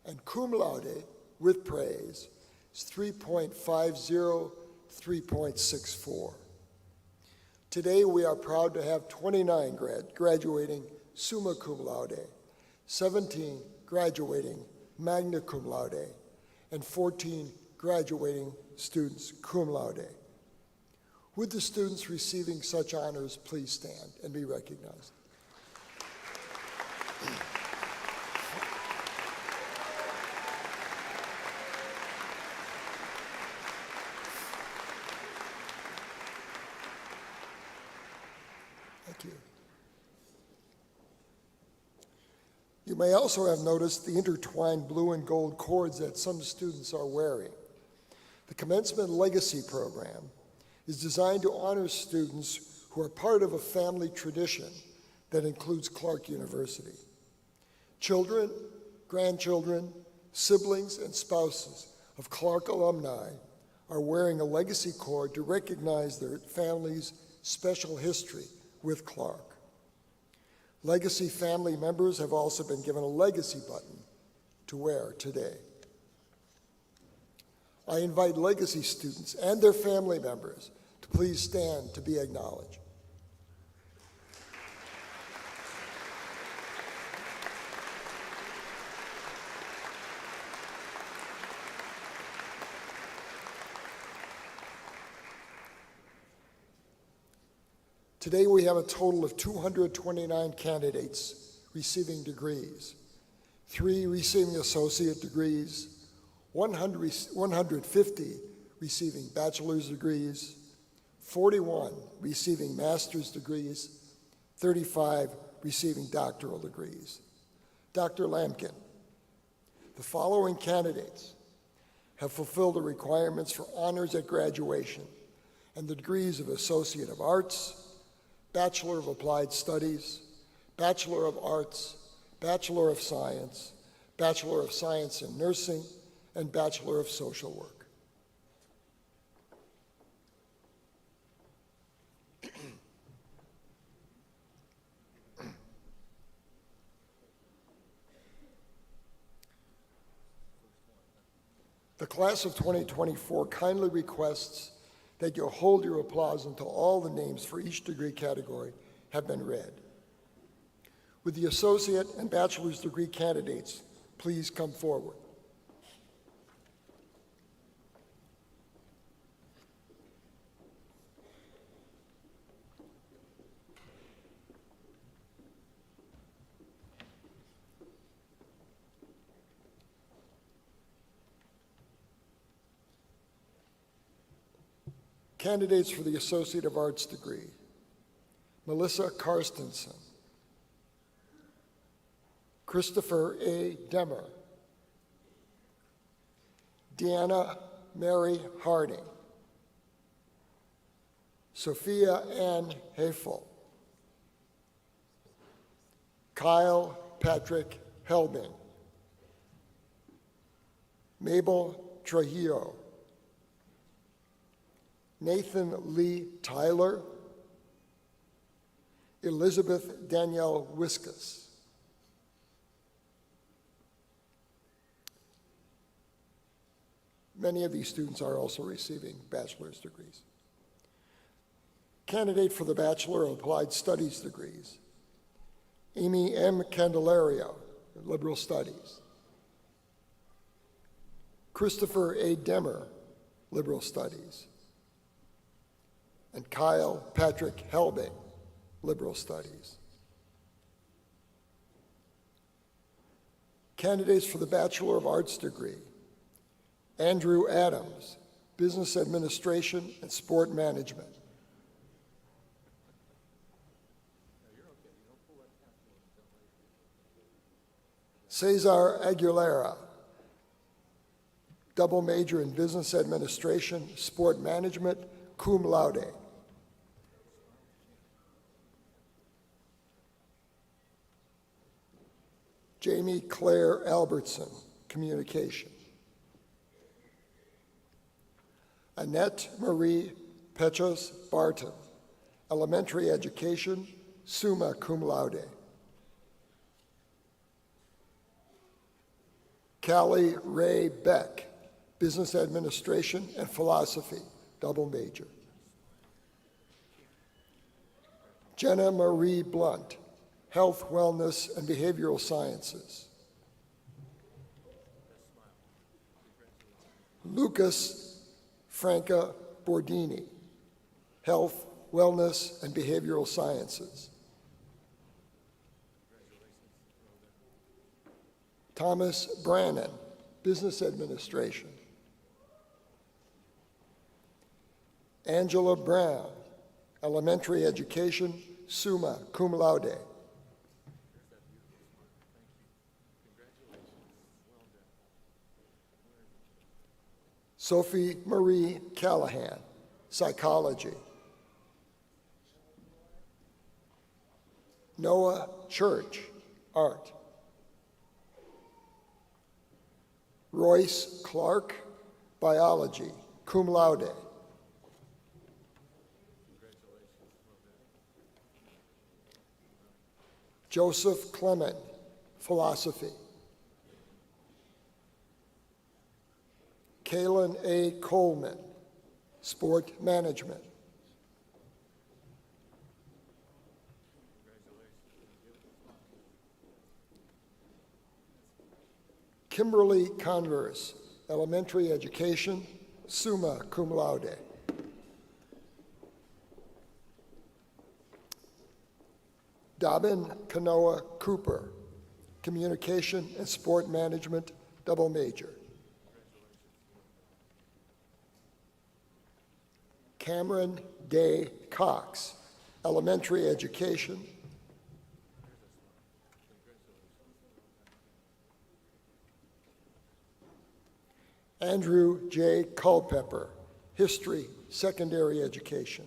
And cum laude, with praise, is 3.50 3.64. Today we are proud to have 29 graduating summa cum laude, 17 graduating magna cum laude, and 14 graduating students cum laude. Would the students receiving such honors please stand and be recognized? Thank you. You may also have noticed the intertwined blue and gold cords that some students are wearing. The Commencement Legacy Program is designed to honor students who are part of a family tradition that includes Clarke University. Children, grandchildren, siblings, and spouses of Clarke alumni are wearing a legacy cord to recognize their family's special history with Clarke. Legacy family members have also been given a legacy button to wear today. I invite legacy students and their family members to please stand to be acknowledged. Today we have a total of 229 candidates receiving degrees, 3 receiving associate degrees, 150 receiving bachelor's degrees, 41 receiving master's degrees, 35 receiving doctoral degrees. Dr. Lampkin, the following candidates have fulfilled the requirements for honors at graduation and the degrees of Associate of Arts, Bachelor of Applied Studies, Bachelor of Arts, Bachelor of Science, Bachelor of Science in Nursing, and Bachelor of Social Work. The class of 2024 kindly requests that you hold your applause until all the names for each degree category have been read. Would the associate and bachelor's degree candidates please come forward? Candidates for the Associate of Arts degree: Melissa Karstensen, Christopher A. Demmer, Deanna Mary Harding, Sophia Ann Hafel, Kyle Patrick Helbing, Mabel Trujillo, Nathan Lee Tyler, Elizabeth Danielle Wiskus. Many of these students are also receiving bachelor's degrees. Candidate for the Bachelor of Applied Studies degrees: Amy M. Candelario, Liberal Studies; Christopher A. Demmer, Liberal Studies; and Kyle Patrick Helbing, Liberal Studies. Candidates for the Bachelor of Arts degree: Andrew Adams, Business Administration and Sport Management; Cesar Aguilera, double major in Business Administration, Sport Management, cum laude; Jamie Claire Albertson, Communication; Annette Marie Petros Barton, Elementary Education, summa cum laude; Callie Ray Beck, Business Administration and Philosophy, double major; Jenna Marie Blunt, Health, Wellness, and Behavioral Sciences; Lucas Franca Bordini, Health, Wellness, and Behavioral Sciences; Thomas Brannon, Business Administration; Angela Brown, Elementary Education, summa cum laude; Sophie Marie Callahan, Psychology; Noah Church, Art; Royce Clarke, Biology, cum laude; Joseph Clement, Philosophy; Kaylin A. Coleman, Sport Management; Kimberly Converse, Elementary Education, summa cum laude; Dobbin Kanoa Cooper, Communication and Sport Management, double major; Cameron Day Cox, Elementary Education; Andrew J. Culpepper, History, Secondary Education;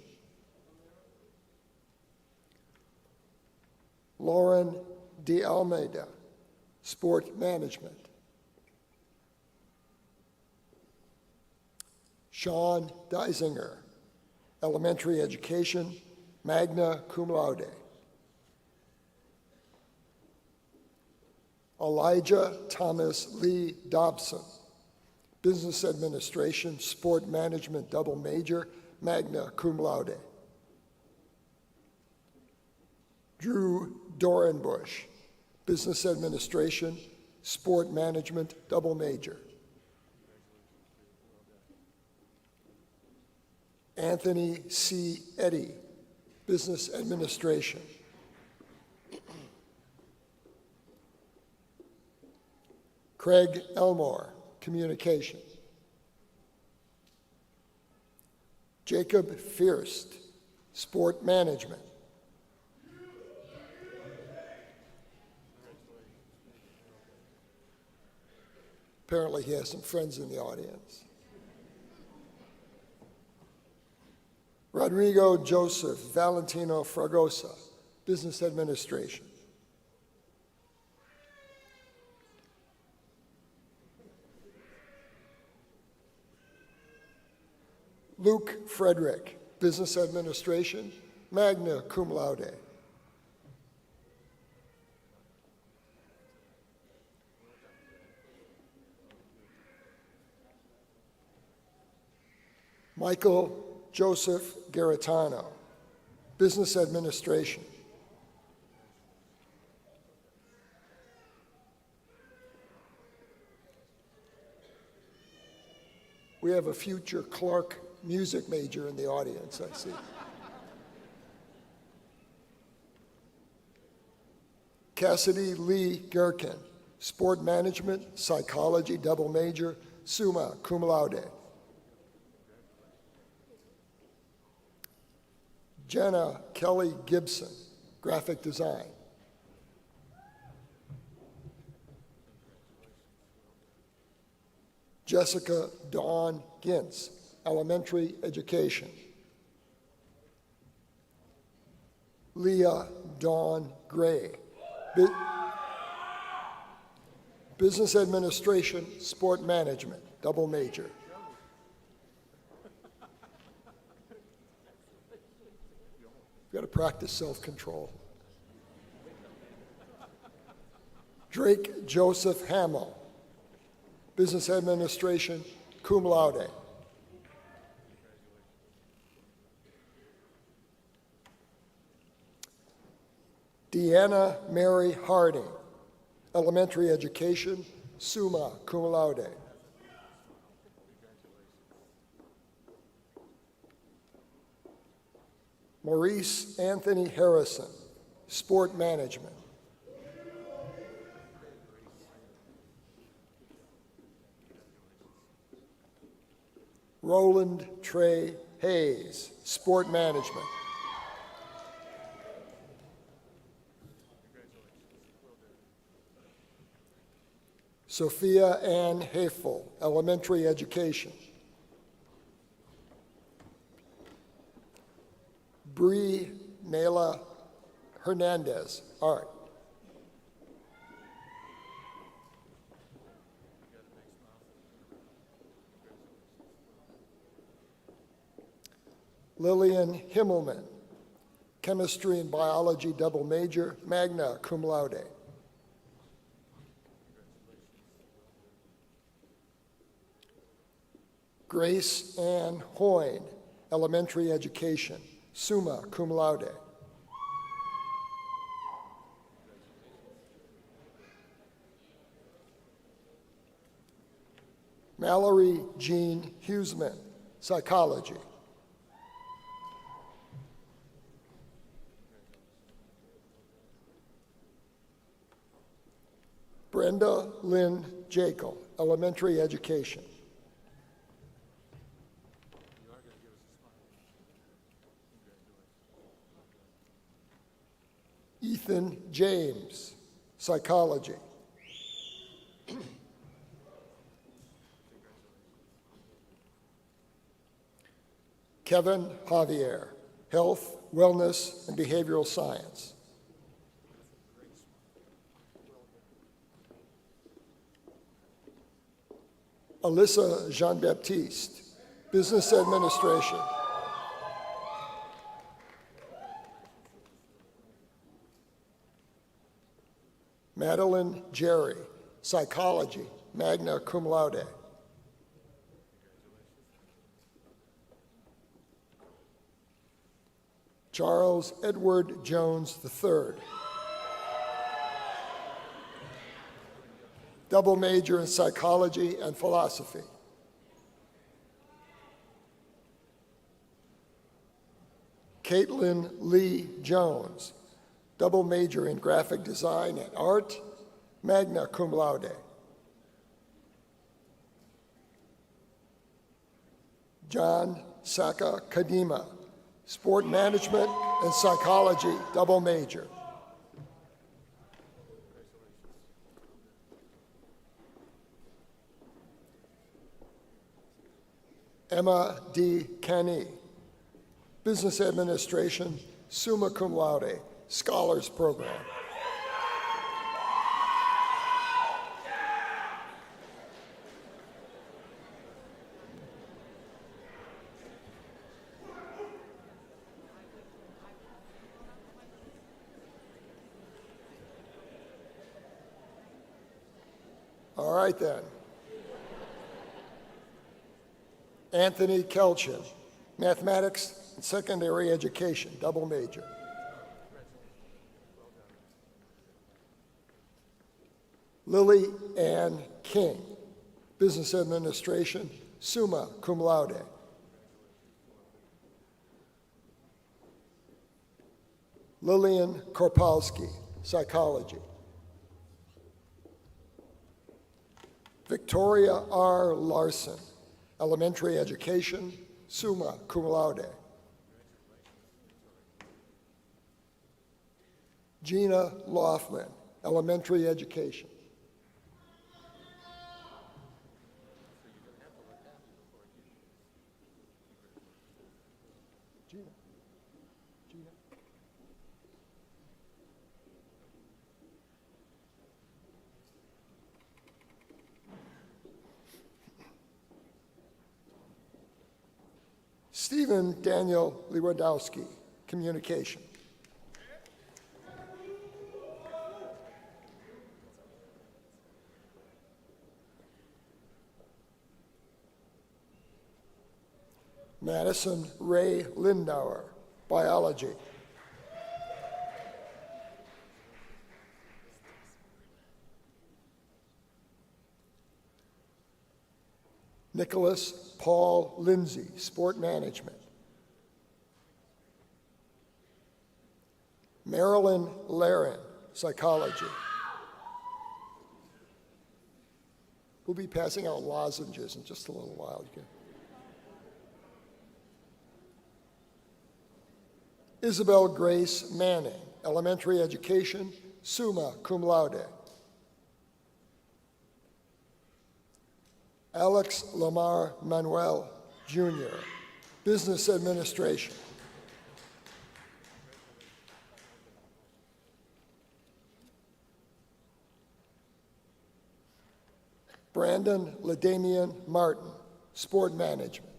Lauren D. Almeida, Sport Management. Sean Deisinger, Elementary Education, magna cum laude. Elijah Thomas Lee Dobson, Business Administration, Sport Management double major, magna cum laude. Drew Dorenbush, Business Administration, Sport Management double major. Anthony C. Eddy, Business Administration. Craig Elmore, Communication. Jacob Fierst, Sport Management. Apparently he has some friends in the audience. Rodrigo Joseph Valentino Fragosa, Business Administration. Luke Frederick, Business Administration, magna cum laude. Michael Joseph Garitano, Business Administration. We have a future Clarke music major in the audience, I see. Cassidy Lee Gherkin, Sport Management, Psychology double major, summa cum laude. Jenna Kelly Gibson, Graphic Design. Jessica Dawn Gintz, Elementary Education. Leah Dawn Gray, Business Administration, Sport Management, double major. You've got to practice self-control. Drake Joseph Hamill, Business Administration, cum laude. Deanna Mary Harding, Elementary Education, summa cum laude. Maurice Anthony Harrison, Sport Management. Roland Trey Hayes, Sport Management. Sophia Ann Hafel, Elementary Education. Bree Nayla Hernandez, Art. Lillian Himmelman, Chemistry and Biology double major, magna cum laude. Grace Ann Hoyne, Elementary Education, summa cum laude. Mallory Jean Huseman, Psychology. Brenda Lynn Jekyll, Elementary Education. Ethan James, Psychology. Kevin Javier, Health, Wellness, and Behavioral Science. Alyssa Jean-Baptiste, Business Administration. Madeline Jerry, Psychology, magna cum laude. Charles Edward Jones III, double major in psychology and philosophy. Caitlin Lee Jones, double major in graphic design and art, magna cum laude. John Saka Kadima, sport management and psychology, double major. Emma D. Kenny, business administration, summa cum laude, scholars program. All right then. Anthony Kelchin, mathematics and secondary education, double major. Lily Ann King, business administration, summa cum laude. Lillian Korpalski, psychology. Victoria R. Larson, elementary education, summa cum laude. Gina Laughlin, elementary education. Gina. Stephen Daniel Lewandowski, communication. Madison Ray Lindauer, biology. Nicholas Paul Lindsay, sport management. Marilyn Laren, psychology. We'll be passing out lozenges in just a little while. You can. Isabel Grace Manning, elementary education, summa cum laude. Alex Lamar Manuel, Jr., business administration. Brandon LaDamian Martin, sport management.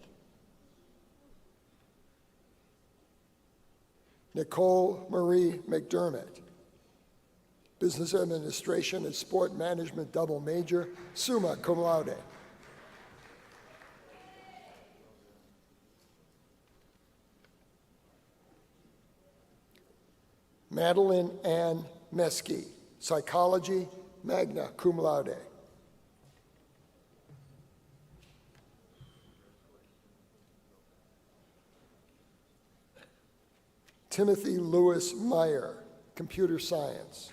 Nicole Marie McDermott, business administration and sport management, double major, summa cum laude. Madeline Ann Meske, psychology, magna cum laude. Timothy Lewis Meyer, computer science.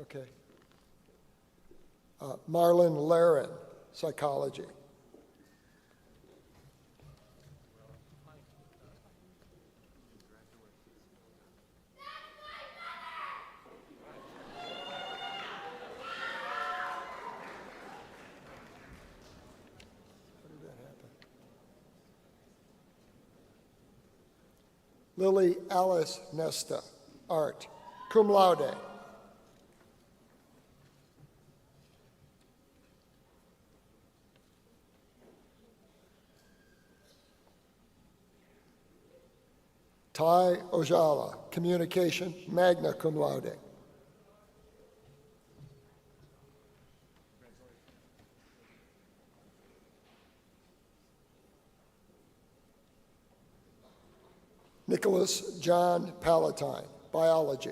Okay. Marlon Laren, psychology. Lily Alice Nesta, art, cum laude. Ty Ojala, communication, magna cum laude. Nicholas John Palatine, biology.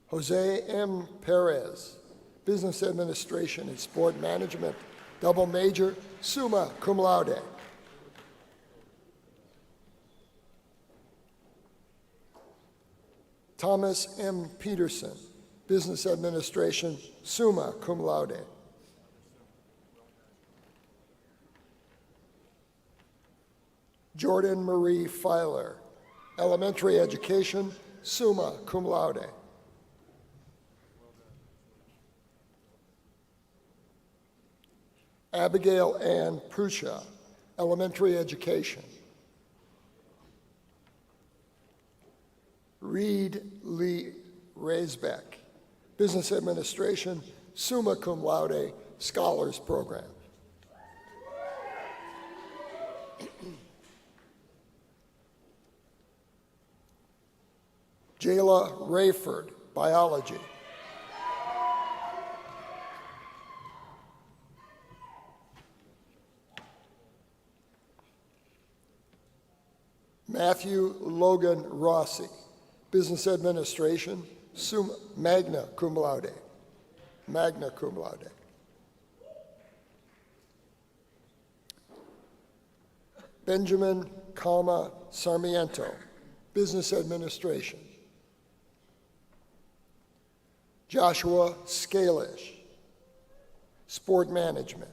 Jose M. Perez, business administration and sport management, double major, summa cum laude. Thomas M. Peterson, business administration, summa cum laude. Jordan Marie Filer, elementary education, summa cum laude. Abigail Ann Prusha, elementary education. Reed Lee Raisbeck, business administration, summa cum laude, scholars program. Jayla Rayford, biology. Matthew Logan Rossi, business administration, magna cum laude. Magna cum laude. Benjamin Calma Sarmiento, business administration. Joshua Scalish, sport management.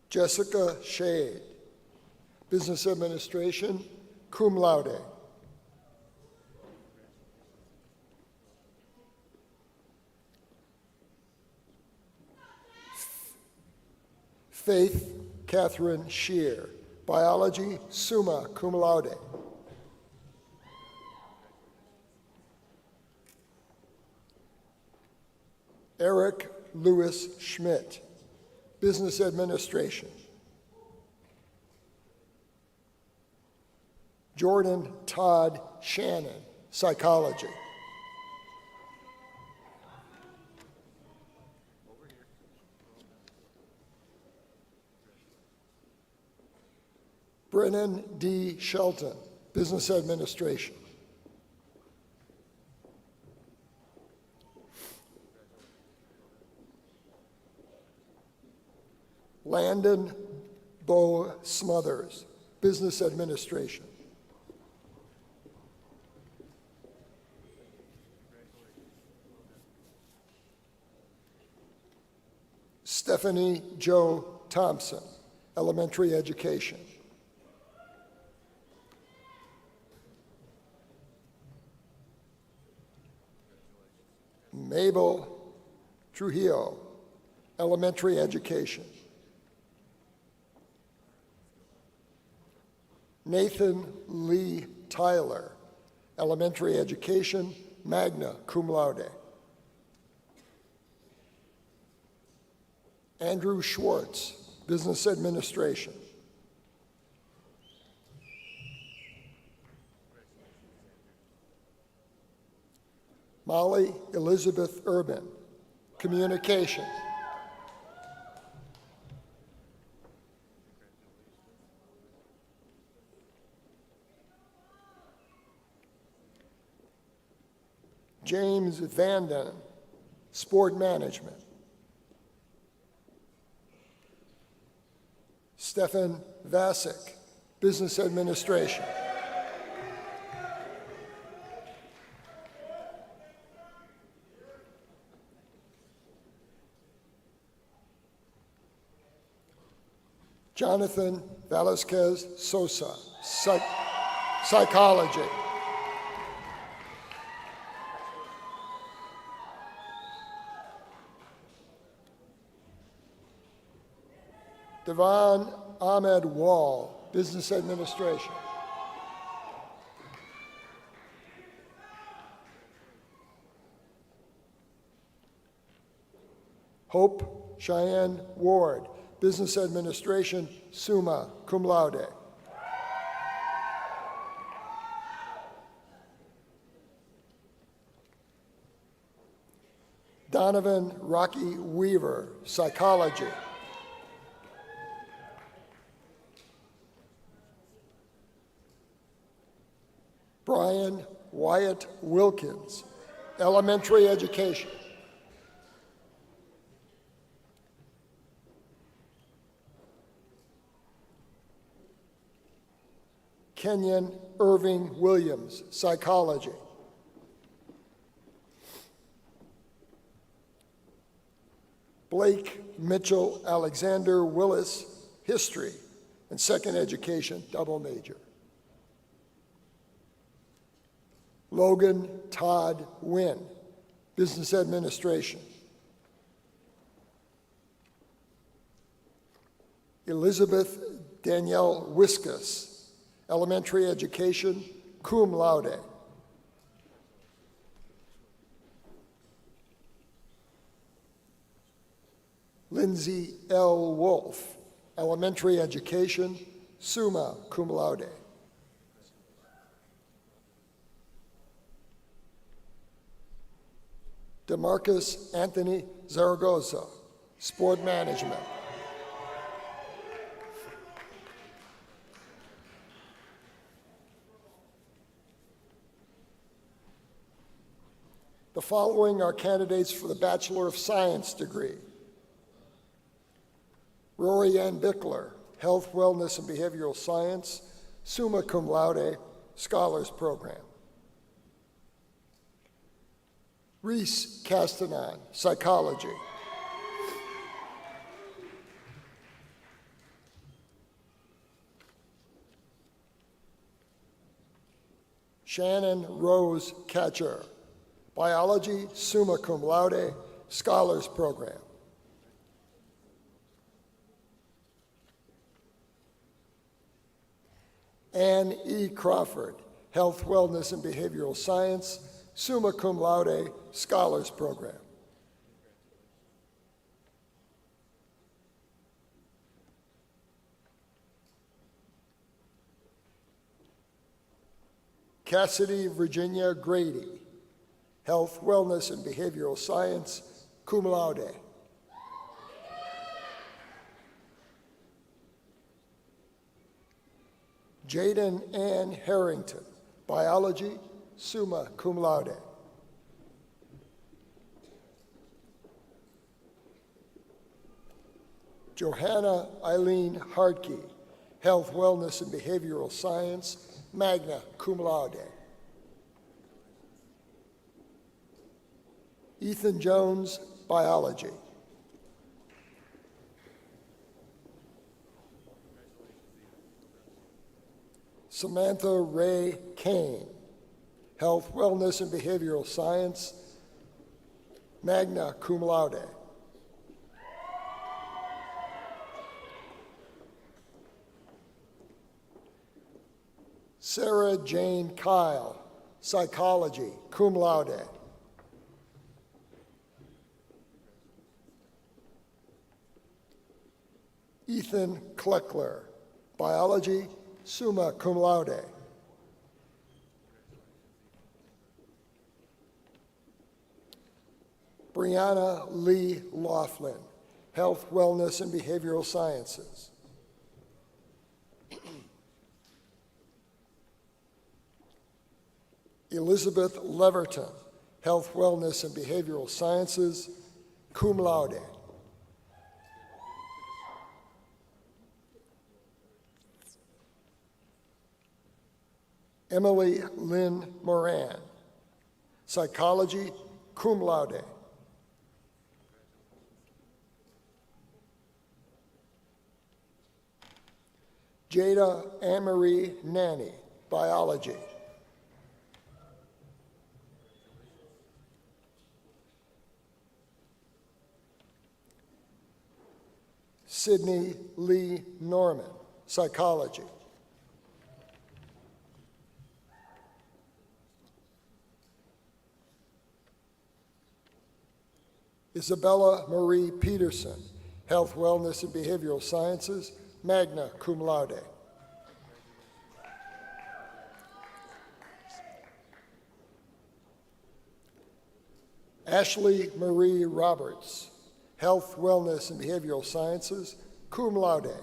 Jessica Shade, business administration, cum laude. Faith Catherine Shear, biology, summa cum laude. Eric Lewis Schmidt, business administration. Jordan Todd Shannon, psychology. Brennan D. Shelton, business administration. Landon Bo Smothers, business administration. Stephanie Jo Thompson, elementary education. Mabel Trujillo, elementary education. Nathan Lee Tyler, elementary education, magna cum laude. Andrew Schwartz, business administration. Molly Elizabeth Urban, communication. James Vanden, sport management. Stefan Vasic, business administration. Jonathan Velasquez Sosa, psychology. Devon Ahmed Wall, Business Administration. Hope Cheyenne Ward, Business Administration, summa cum laude. Donovan Rocky Weaver, Psychology. Brian Wyatt Wilkins, Elementary Education. Kenyon Irving Williams, Psychology. Blake Mitchell Alexander Willis, History and Second Education, double major. Logan Todd Wynn, Business Administration. Elizabeth Danielle Wiskus, Elementary Education, cum laude. Lindsay L. Wolf, Elementary Education, summa cum laude. DeMarcus Anthony Zaragoza, Sport Management. The following are candidates for the Bachelor of Science degree. Rory Ann Bickler, Health, Wellness, and Behavioral Science, summa cum laude, Scholars Program. Reese Castanon, Psychology. Shannon Rose Catcher, Biology, summa cum laude, Scholars Program. Ann E. Crawford, Health, Wellness, and Behavioral Science, summa cum laude, Scholars Program. Cassidy Virginia Grady, Health, Wellness, and Behavioral Science, cum laude. Jaden Ann Harrington, Biology, summa cum laude. Johanna Eileen Hartke, Health, Wellness, and Behavioral Science, magna cum laude. Ethan Jones, Biology. Samantha Ray Kane, Health, Wellness, and Behavioral Science, magna cum laude. Sarah Jane Kyle, Psychology, cum laude. Ethan Kleckler, Biology, summa cum laude. Brianna Lee Laughlin, Health, Wellness, and Behavioral Sciences. Elizabeth Leverton, Health, Wellness, and Behavioral Sciences, cum laude. Emily Lynn Moran, Psychology, cum laude. Jada Anne-Marie Nanny, Biology. Sydney Lee Norman, psychology. Isabella Marie Peterson, health, wellness, and behavioral sciences, magna cum laude. Ashley Marie Roberts, health, wellness, and behavioral sciences, cum laude.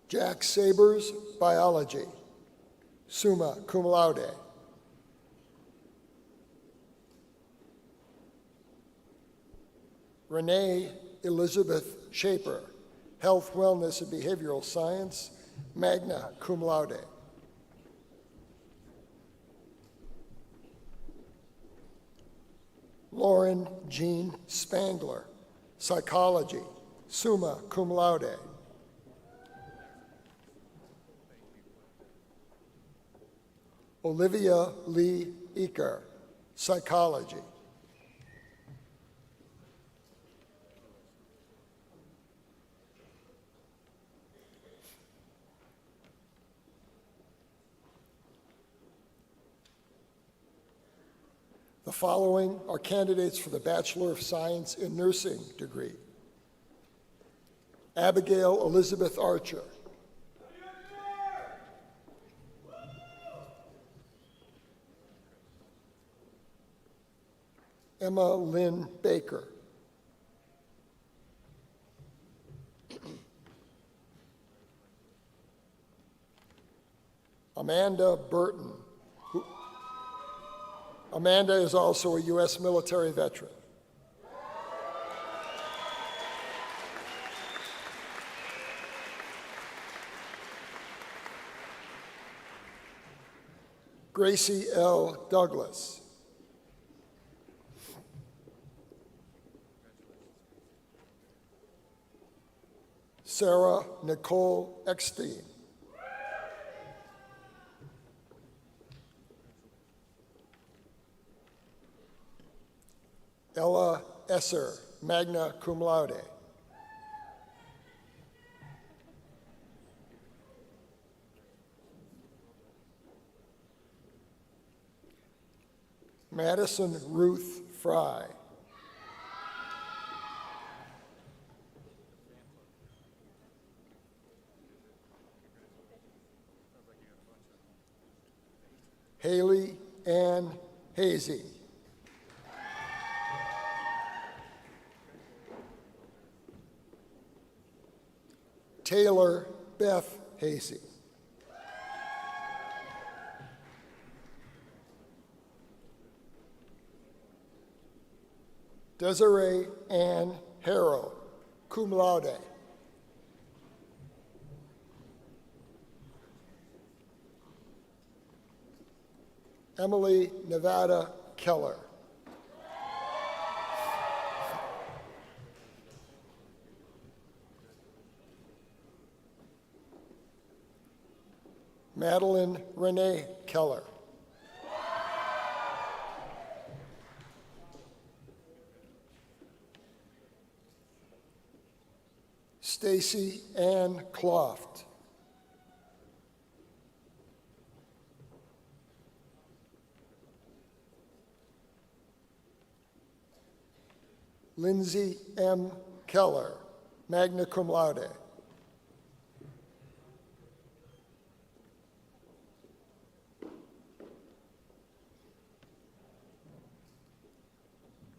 Jack Sabers, biology, summa cum laude. Renee Elizabeth Shaper, health, wellness, and behavioral science, magna cum laude. Lauren Jean Spangler, psychology, summa cum laude. Olivia Lee Eaker, psychology. The following are candidates for the Bachelor of Science in Nursing degree. Abigail Elizabeth Archer. Emma Lynn Baker. Amanda Burton. Amanda is also a U.S. military veteran. Gracie L. Douglas. Sarah Nicole Eckstein. Ella Esser, magna cum laude. Madison Ruth Fry. Haley Ann Hazy. Taylor Beth Hazy. Desiree Ann Harrow, cum laude. Emily Nevada Keller. Madeline Renee Keller. Stacy Ann Cloft. Lindsay M. Keller, magna cum laude.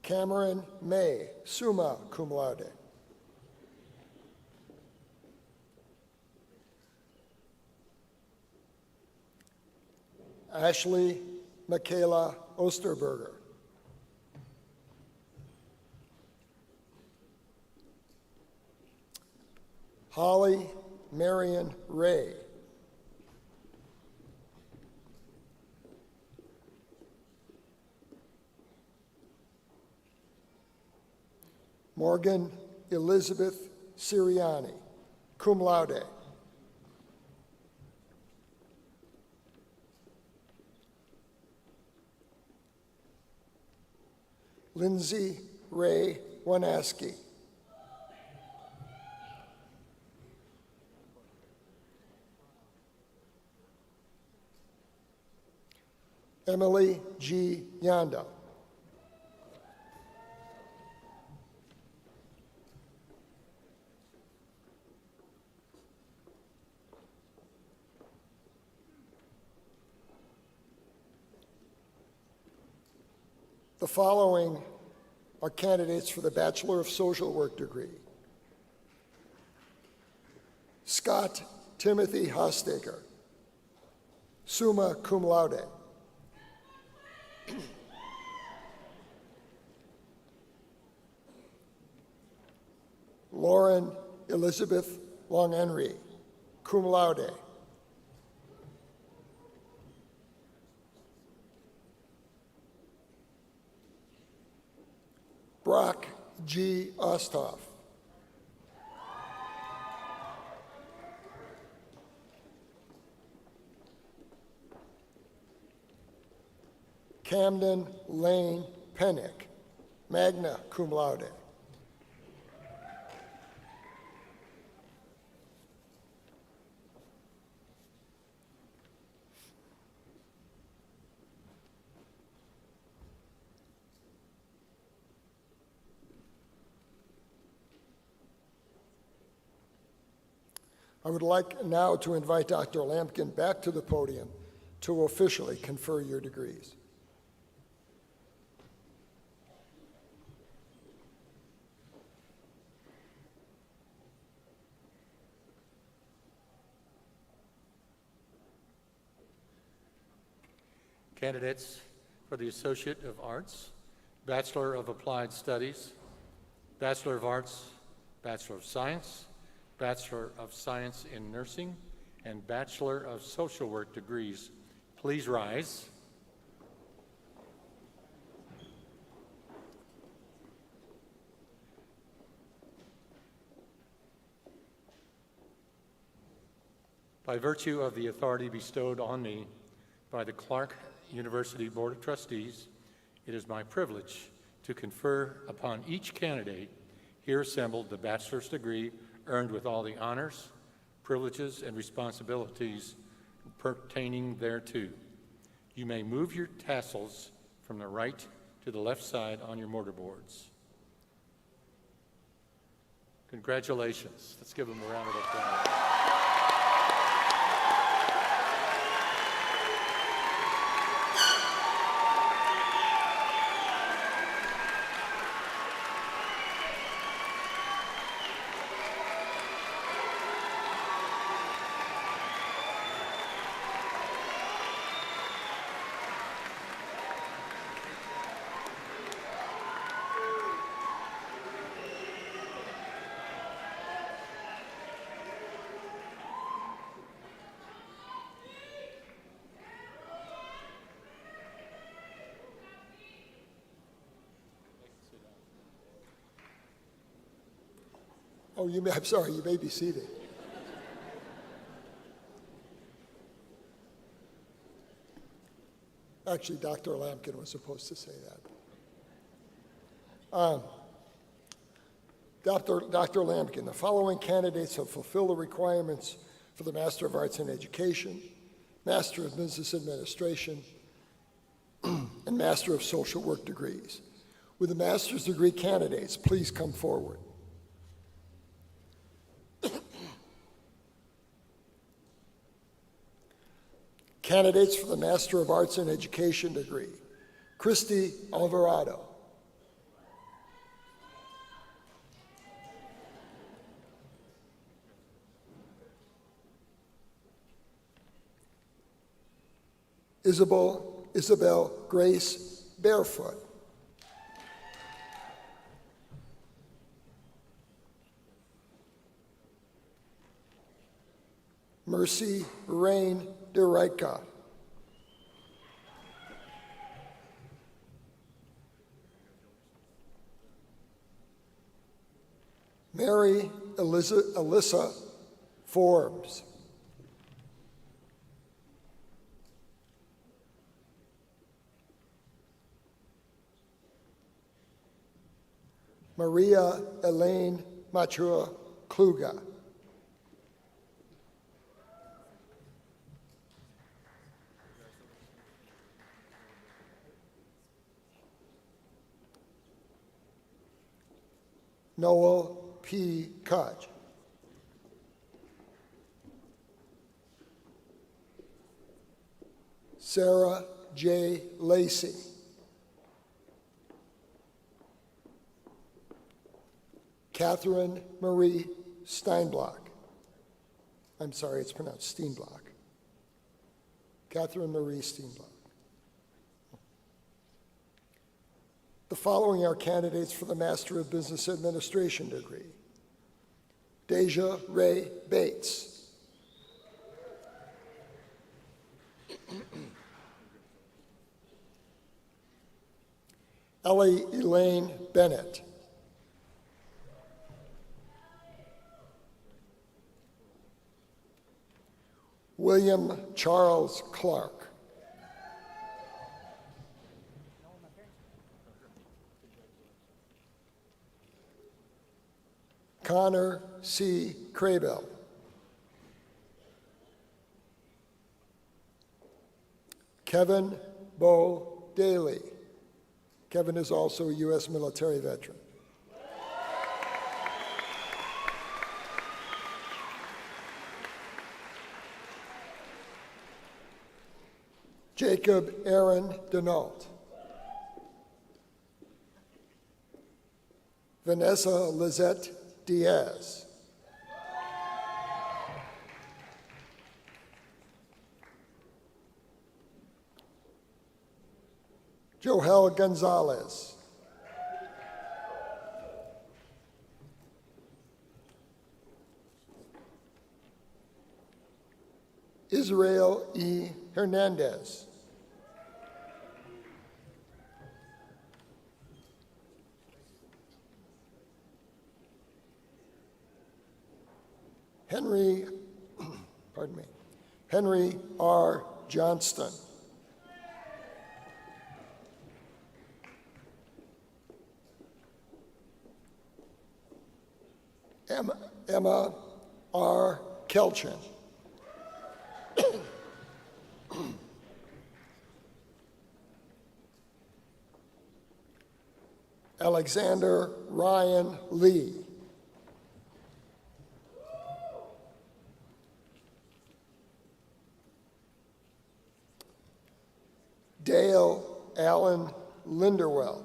Cameron May, summa cum laude. Ashley Michaela Osterberger. Holly Marion Ray. Morgan Elizabeth Siriani, cum laude. Lindsay Ray Wanaski. Emily G. Yanda. The following are candidates for the Bachelor of Social Work degree. Scott Timothy Hostaker, summa cum laude. Lauren Elizabeth Long-Henry, cum laude. Brock G. Osthoff. Camden Lane Pennick, magna cum laude. I would like now to invite Dr. Lampkin back to the podium to officially confer your degrees.
Candidates for the Associate of Arts, Bachelor of Applied Studies, Bachelor of Arts, Bachelor of Science, Bachelor of Science in Nursing, and Bachelor of Social Work degrees. Please rise. By virtue of the authority bestowed on me by the Clarke University Board of Trustees, it is my privilege to confer upon each candidate here assembled the bachelor's degree earned with all the honors, privileges, and responsibilities pertaining thereto. You may move your tassels from the right to the left side on your mortarboards. Congratulations. Let's give them a round of applause.
Oh, I'm sorry, you may be seated. Actually, Dr. Lampkin was supposed to say that. Dr. Lampkin, the following candidates have fulfilled the requirements for the Master of Arts in Education, Master of Business Administration, and Master of Social Work degrees. With the master's degree candidates, please come forward. Candidates for the Master of Arts in Education degree, Christy Alvarado. Isabel Grace Barefoot. Mercy Rain DeRica. Mary Alyssa Forbes. Maria Elaine Mature Kluge. Noel P. Kudge. Sarah J. Lacey. Catherine Marie Steinblock. I'm sorry, it's pronounced Steenblock. Catherine Marie Steenblock. The following are candidates for the Master of Business Administration degree. Deja Ray Bates. Ellie Elaine Bennett. William Charles Clarke. Connor C. Crabell. Kevin Bo Daly. Kevin is also a U.S. military veteran. Jacob Aaron Denault. Vanessa Lizette Diaz. Joel Gonzalez. Israel E. Hernandez. Henry R. Johnston. Emma R. Kelchin. Alexander Ryan Lee. Dale Allen Linderwell.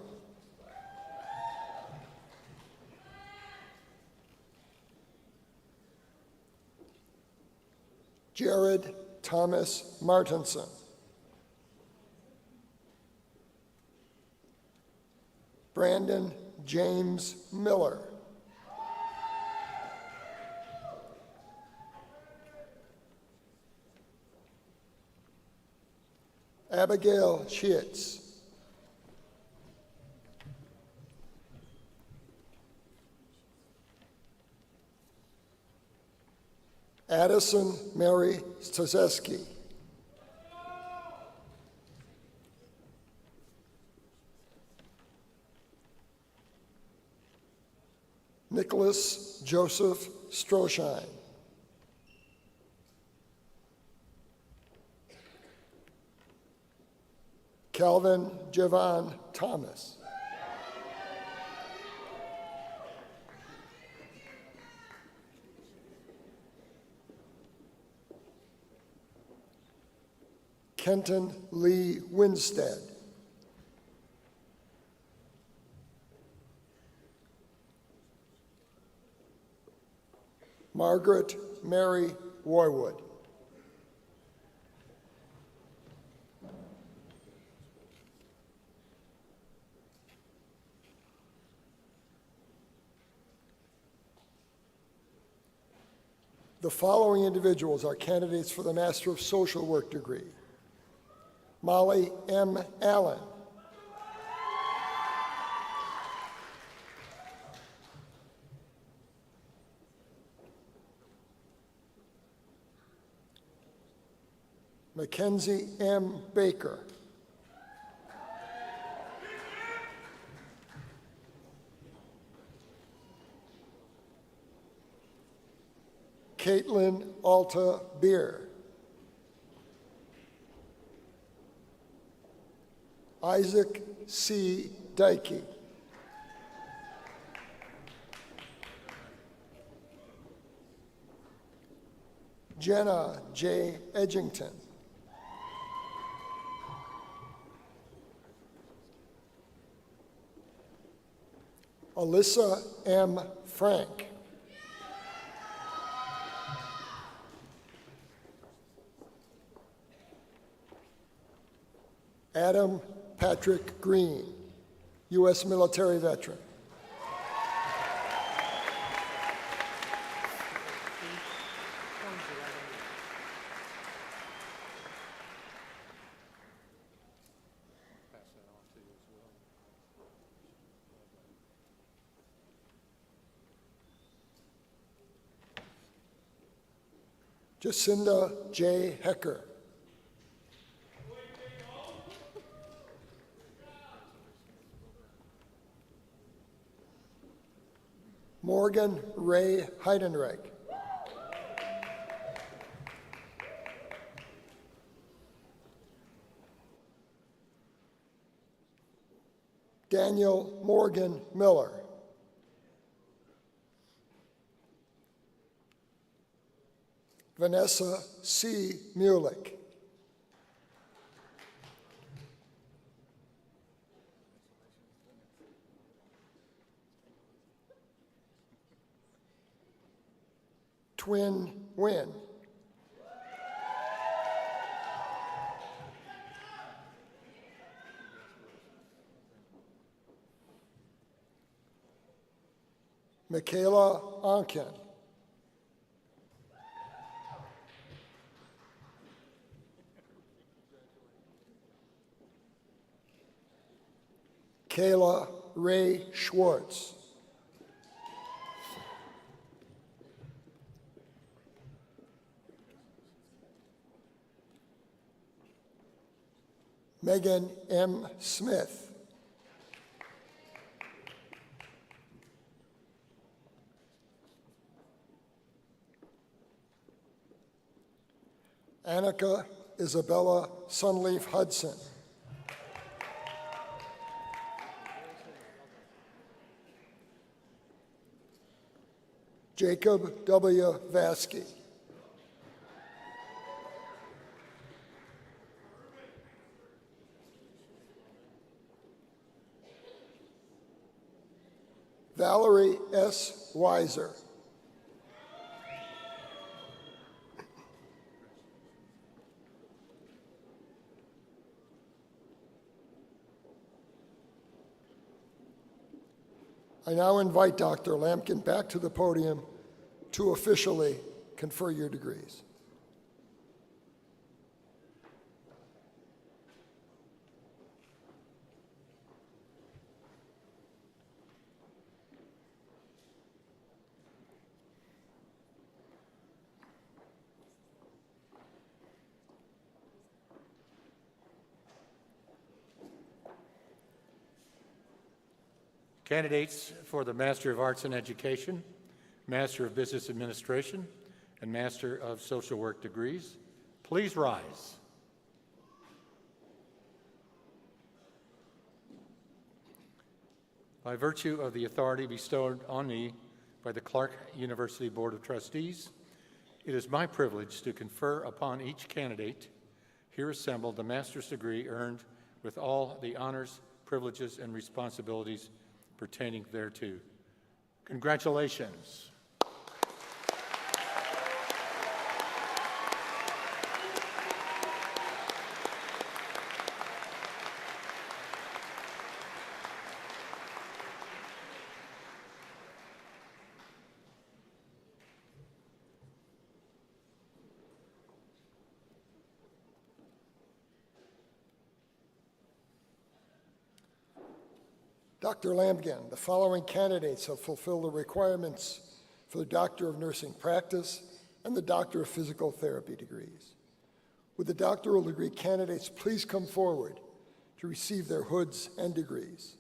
Jared Thomas Martinson. Brandon James Miller. Abigail Schitz. Addison Mary Stazeski. Nicholas Joseph Stroshine. Calvin Javon Thomas. Kenton Lee Winstead. Margaret Mary Roywood. The following individuals are candidates for the Master of Social Work degree. Molly M. Allen. Mackenzie M. Baker. Caitlin Alta Beer. Isaac C. Dykey. Jenna J. Edgington. Alyssa M. Frank. Adam Patrick Green, U.S. military veteran. Jacinda J. Hecker. Morgan Ray Heidenreich. Daniel Morgan Miller. Vanessa C. Mulick. Twin Win. Michaela Onken. Kayla Ray Schwartz. Megan M. Smith. Annika Isabella Sunleaf Hudson. Jacob W. Vasky. Valerie S. Weiser. I now invite Dr. Lampkin back to the podium to officially confer your degrees.
Candidates for the Master of Arts in Education, Master of Business Administration, and Master of Social Work degrees, please rise. By virtue of the authority bestowed on me by the Clarke University Board of Trustees, it is my privilege to confer upon each candidate here assembled the master's degree earned with all the honors, privileges, and responsibilities pertaining thereto. Congratulations.
Dr. Lampkin, the following candidates have fulfilled the requirements for the Doctor of Nursing Practice and the Doctor of Physical Therapy degrees. Would the doctoral degree candidates please come forward to receive their hoods and degrees?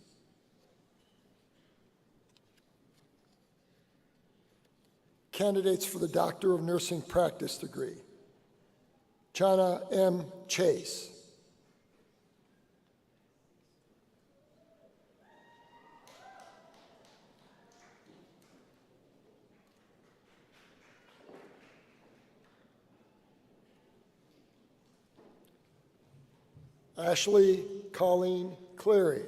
Candidates for the Doctor of Nursing Practice degree: Chana M. Chase, Ashley Colleen Cleary,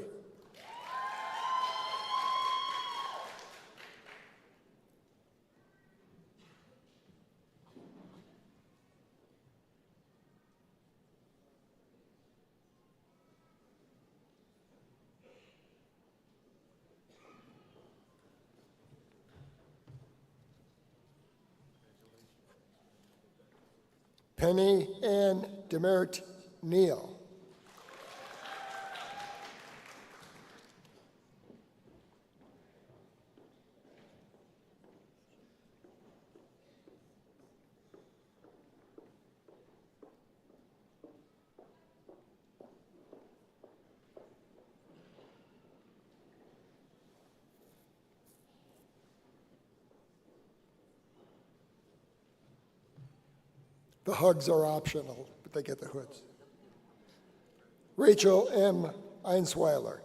Penny Ann Demert Neal, the hugs are optional, but they get the hoods. Rachel M. Einsweiler,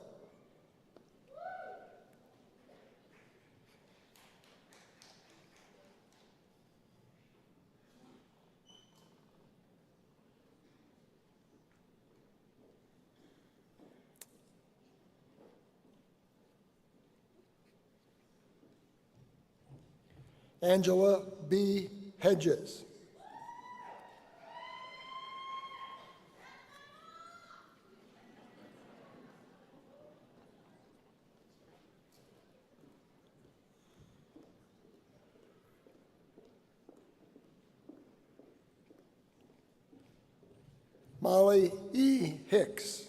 Angela B. Hedges, Molly E. Hicks,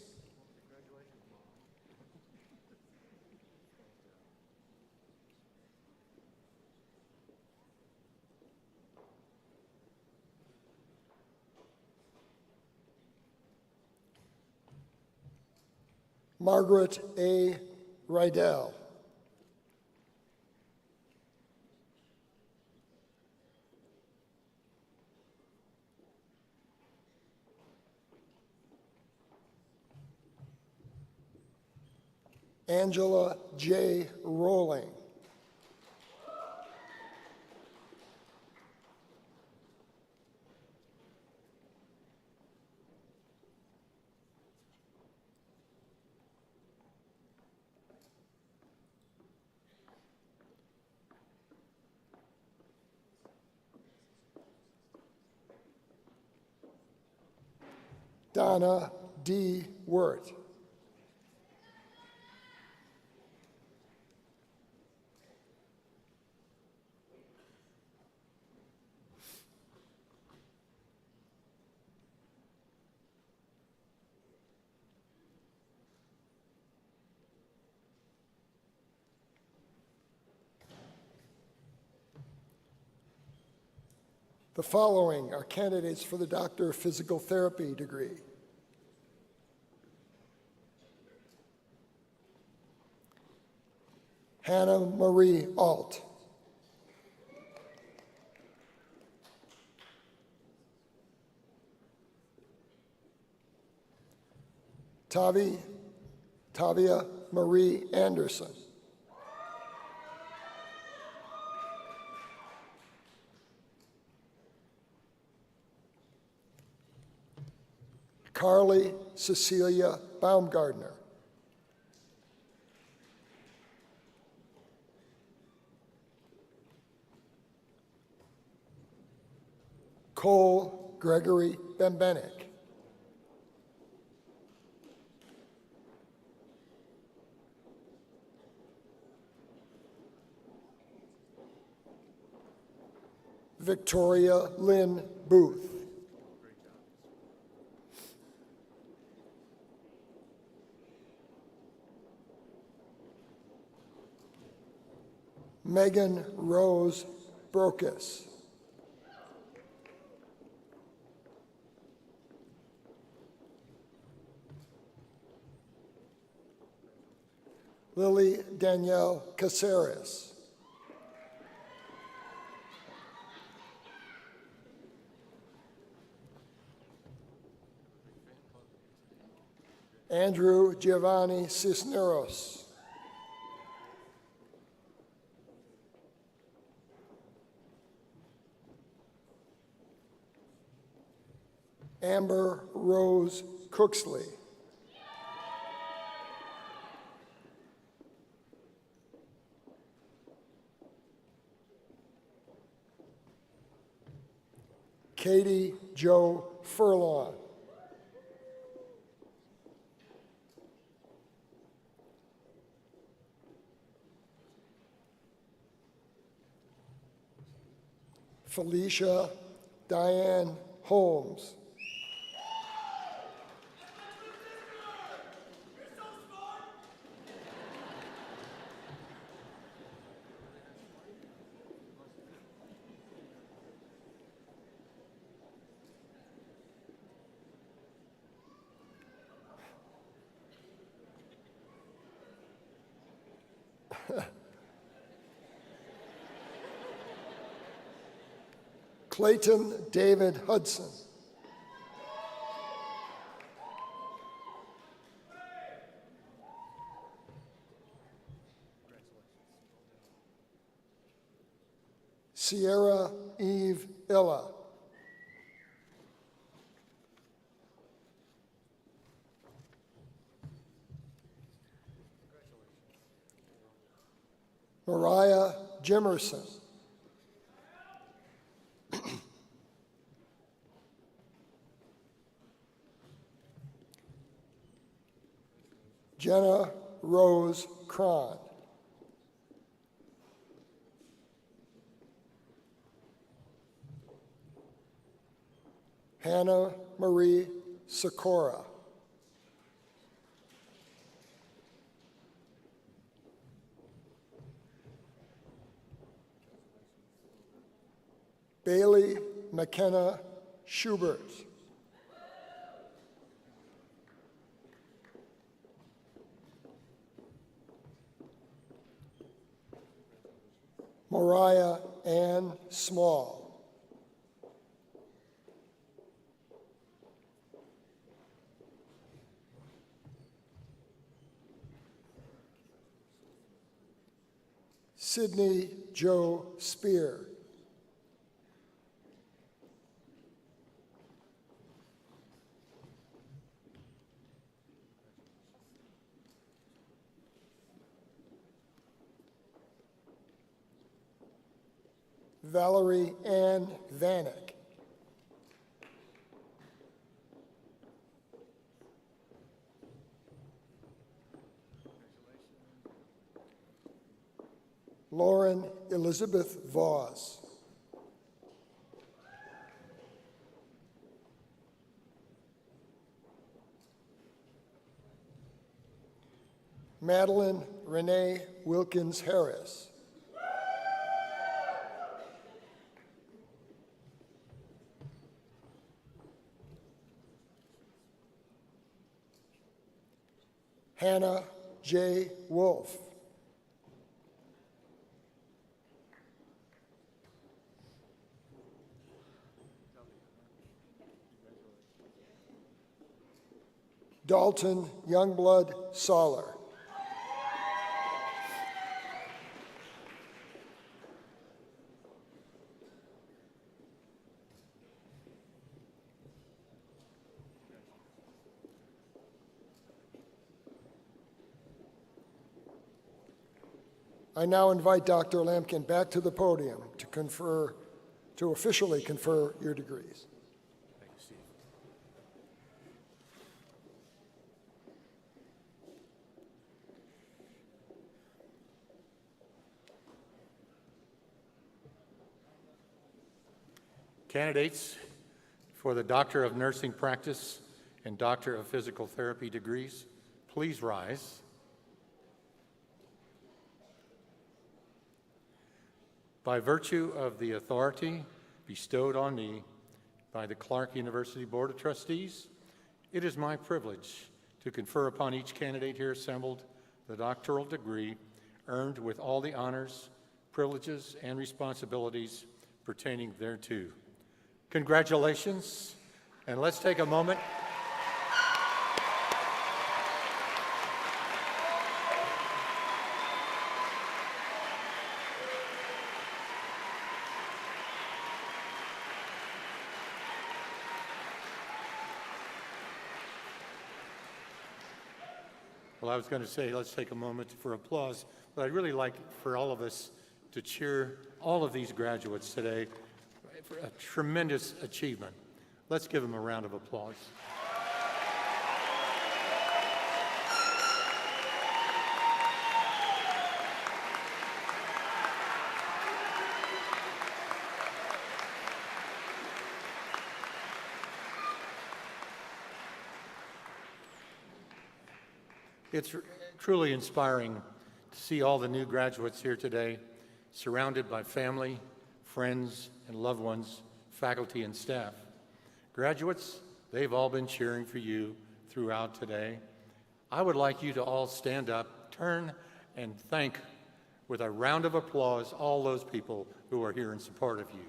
Margaret A. Rydell, Angela J. Rowling, Donna D. Wirt, The following are candidates for the Doctor of Physical Therapy degree: Hannah Marie Alt, Tavia Marie Anderson, Carly Cecilia Baumgardner, Cole Gregory Bembenek, Victoria Lynn Booth, Megan Rose Brokus, Lily Danielle Caceres, Andrew Giovanni Cisneros. Amber Rose Cooksley. Katie Jo Furlong. Felicia Diane Holmes. Clayton David Hudson. Sierra Eve Illa. Mariah Jimerson. Jenna Rose Cron. Hannah Marie Sikora. Bailey McKenna Schubert. Mariah Ann Small. Sydney Joe Spear. Valerie Ann Vanek. Lauren Elizabeth Voss. Madeline Renee Wilkins Harris. Hannah J. Wolf. Dalton Youngblood Soller. I now invite Dr. Lampkin back to the podium to officially confer your degrees.
Thank you, Steve. Candidates for the Doctor of Nursing Practice and Doctor of Physical Therapy degrees, please rise. By virtue of the authority bestowed on me by the Clarke University Board of Trustees, it is my privilege to confer upon each candidate here assembled the doctoral degree earned with all the honors, privileges, and responsibilities pertaining thereto. Congratulations, and let's take a moment. Well, I was going to say, let's take a moment for applause, but I'd really like for all of us to cheer all of these graduates today for a tremendous achievement. Let's give them a round of applause. It's truly inspiring to see all the new graduates here today, surrounded by family, friends, and loved ones, faculty, and staff. Graduates, they've all been cheering for you throughout today. I would like you to all stand up, turn, and thank with a round of applause all those people who are here in support of you.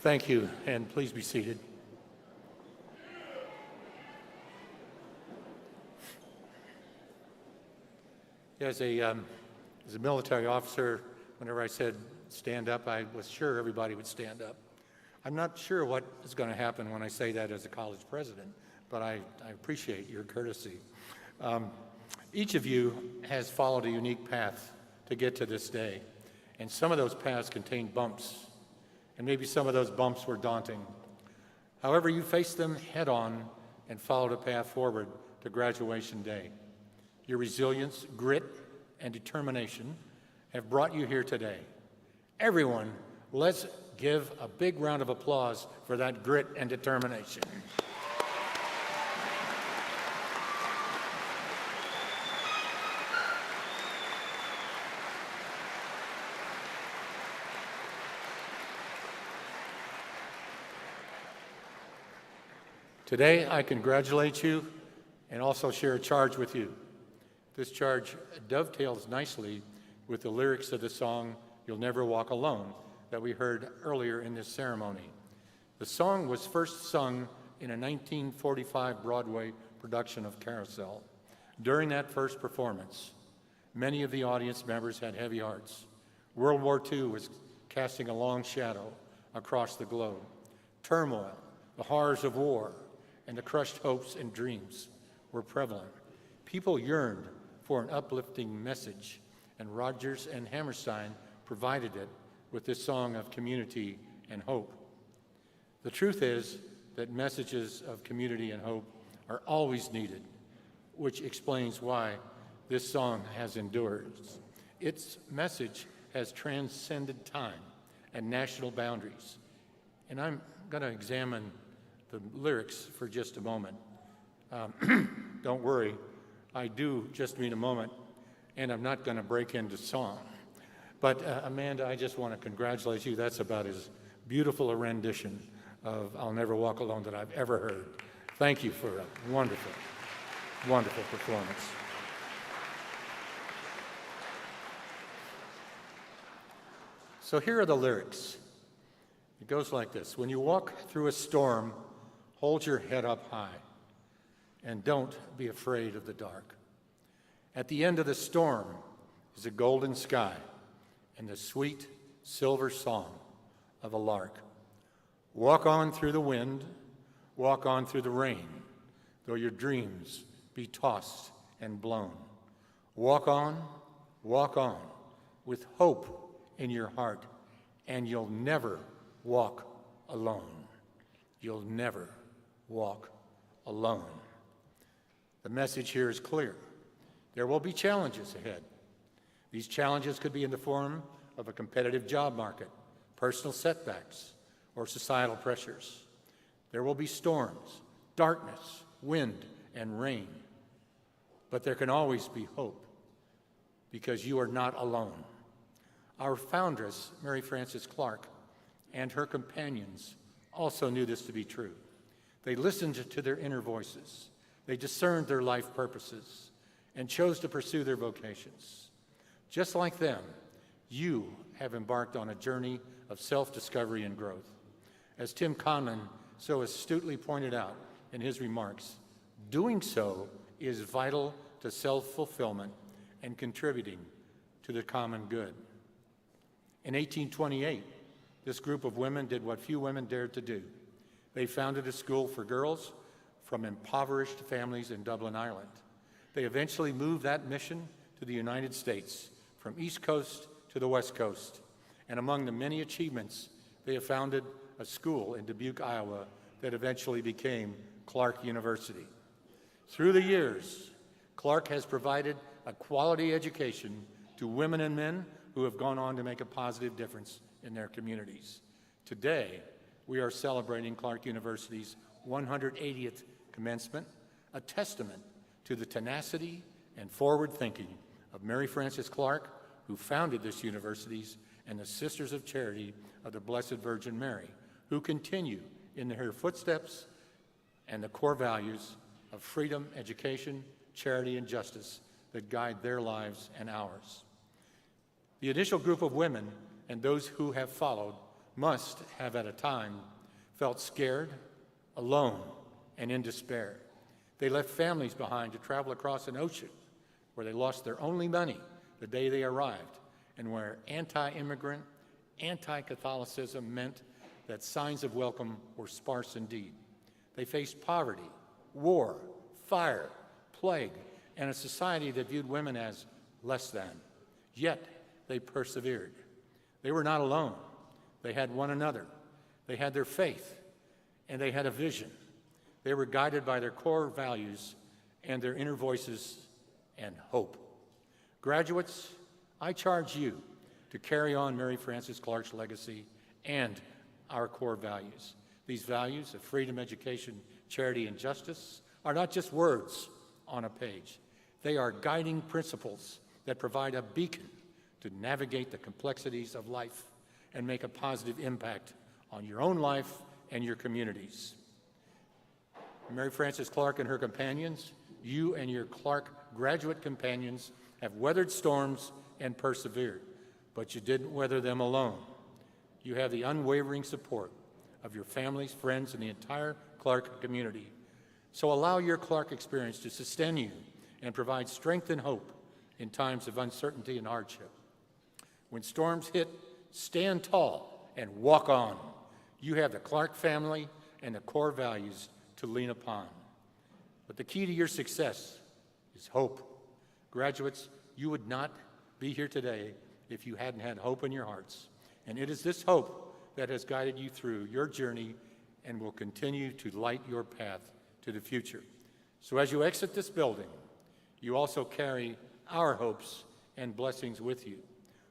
Thank you, and please be seated. As a military officer, whenever I said stand up, I was sure everybody would stand up. I'm not sure what is going to happen when I say that as a college president, but I appreciate your courtesy. Each of you has followed a unique path to get to this day, and some of those paths contain bumps. And maybe some of those bumps were daunting. However, you faced them head on and followed a path forward to graduation day. Your resilience, grit, and determination have brought you here today. Everyone, let's give a big round of applause for that grit and determination. Today, I congratulate you and also share a charge with you. This charge dovetails nicely with the lyrics of the song, You'll Never Walk Alone, that we heard earlier in this ceremony. The song was first sung in a 1945 Broadway production of Carousel. During that first performance, many of the audience members had heavy hearts. World War II was casting a long shadow across the globe. Turmoil, the horrors of war, and the crushed hopes and dreams were prevalent. People yearned for an uplifting message, and Rodgers and Hammerstein provided it with this song of community and hope. The truth is that messages of community and hope are always needed, which explains why this song has endured. Its message has transcended time and national boundaries. And I'm going to examine the lyrics for just a moment. Don't worry, I do just mean a moment, and I'm not going to break into song. But Amanda, I just want to congratulate you. That's about as beautiful a rendition of I'll Never Walk Alone that I've ever heard. Thank you for a wonderful, wonderful performance. So here are the lyrics. It goes like this. When you walk through a storm, hold your head up high, and don't be afraid of the dark. At the end of the storm is a golden sky and the sweet silver song of a lark. Walk on through the wind, walk on through the rain, though your dreams be tossed and blown. Walk on, with hope in your heart, and you'll never walk alone. You'll never walk alone. The message here is clear. There will be challenges ahead. These challenges could be in the form of a competitive job market, personal setbacks, or societal pressures. There will be storms, darkness, wind, and rain. But there can always be hope, because you are not alone. Our foundress, Mary Frances Clarke, and her companions also knew this to be true. They listened to their inner voices. They discerned their life purposes and chose to pursue their vocations. Just like them, you have embarked on a journey of self-discovery and growth. As Tim Conlon so astutely pointed out in his remarks, doing so is vital to self-fulfillment and contributing to the common good. In 1828, this group of women did what few women dared to do. They founded a school for girls from impoverished families in Dublin, Ireland. They eventually moved that mission to the United States, from East Coast to the West Coast. And among the many achievements, they have founded a school in Dubuque, Iowa, that eventually became Clarke University. Through the years, Clarke has provided a quality education to women and men who have gone on to make a positive difference in their communities. Today, we are celebrating Clarke University's 180th commencement, a testament to the tenacity and forward thinking of Mary Frances Clarke, who founded this university, and the Sisters of Charity of the Blessed Virgin Mary, who continue in her footsteps and the core values of freedom, education, charity, and justice that guide their lives and ours. The initial group of women and those who have followed must have at a time felt scared, alone, and in despair. They left families behind to travel across an ocean where they lost their only money the day they arrived, and where anti-immigrant, anti-Catholicism meant that signs of welcome were sparse indeed. They faced poverty, war, fire, plague, and a society that viewed women as less than. Yet, they persevered. They were not alone. They had one another. They had their faith, and they had a vision. They were guided by their core values and their inner voices and hope. Graduates, I charge you to carry on Mary Frances Clarke's legacy and our core values. These values of freedom, education, charity, and justice are not just words on a page. They are guiding principles that provide a beacon to navigate the complexities of life and make a positive impact on your own life and your communities. Mary Frances Clarke and her companions, you and your Clarke graduate companions have weathered storms and persevered, but you didn't weather them alone. You have the unwavering support of your families, friends, and the entire Clarke community. So allow your Clarke experience to sustain you and provide strength and hope in times of uncertainty and hardship. When storms hit, stand tall and walk on. You have the Clarke family and the core values to lean upon. But the key to your success is hope. Graduates, you would not be here today if you hadn't had hope in your hearts. And it is this hope that has guided you through your journey and will continue to light your path to the future. So as you exit this building, you also carry our hopes and blessings with you.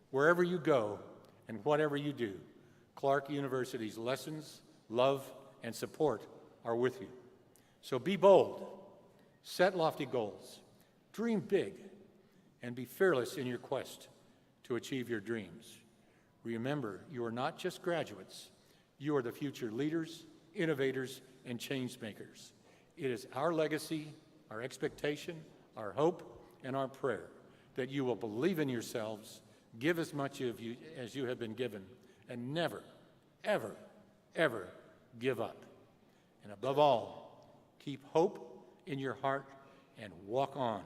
Wherever you go and whatever you do, Clarke University's lessons, love, and support are with you. So be bold, set lofty goals, dream big, and be fearless in your quest to achieve your dreams. Remember, you are not just graduates. You are the future leaders, innovators, and change makers. It is our legacy, our expectation, our hope, and our prayer that you will believe in yourselves, give as much of you as you have been given, and never, ever, ever give up. And above all, keep hope in your heart and walk on,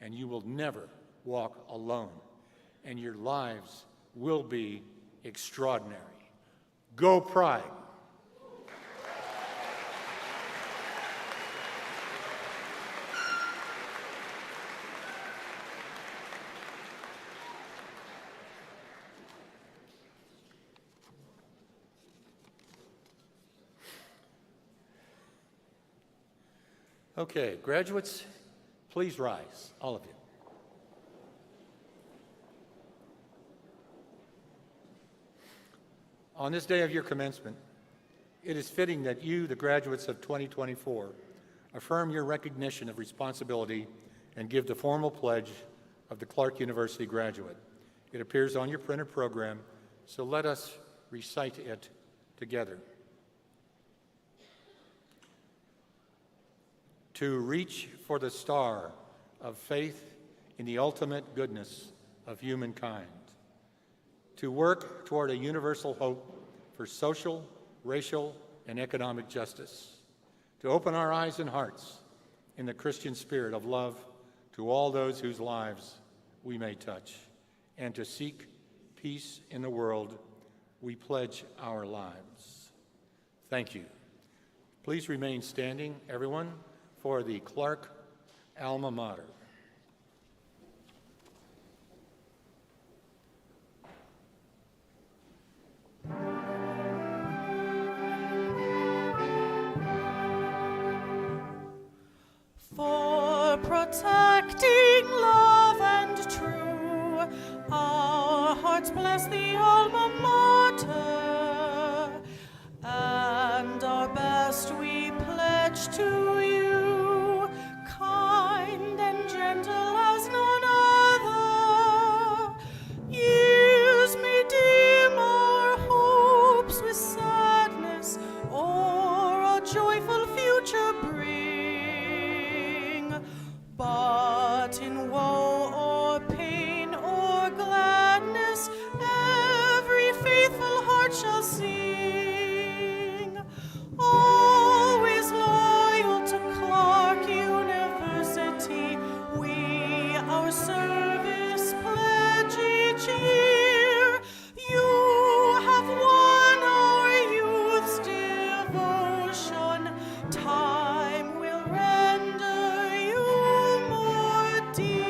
and you will never walk alone, and your lives will be extraordinary. Go Pride! Okay, graduates, please rise, all of you. On this day of your commencement, it is fitting that you, the graduates of 2024, affirm your recognition of responsibility and give the formal pledge of the Clarke University graduate. It appears on your printed program, so let us recite it together. To reach for the star of faith in the ultimate goodness of humankind. To work toward a universal hope for social, racial, and economic justice. To open our eyes and hearts in the Christian spirit of love to all those whose lives we may touch, and to seek peace in the world, we pledge our lives. Thank you. Please remain standing, everyone, for the Clarke Alma Mater.
For protecting love and true, our hearts bless the alma mater, and our best we pledge to you, kind and gentle as none other. Years may dim our hopes with sadness, or a joyful future bring. But in woe or pain or gladness, every faithful heart shall sing. Always loyal to Clarke University, we our service pledge each year. You have won our youth's devotion. Time will render you more dear.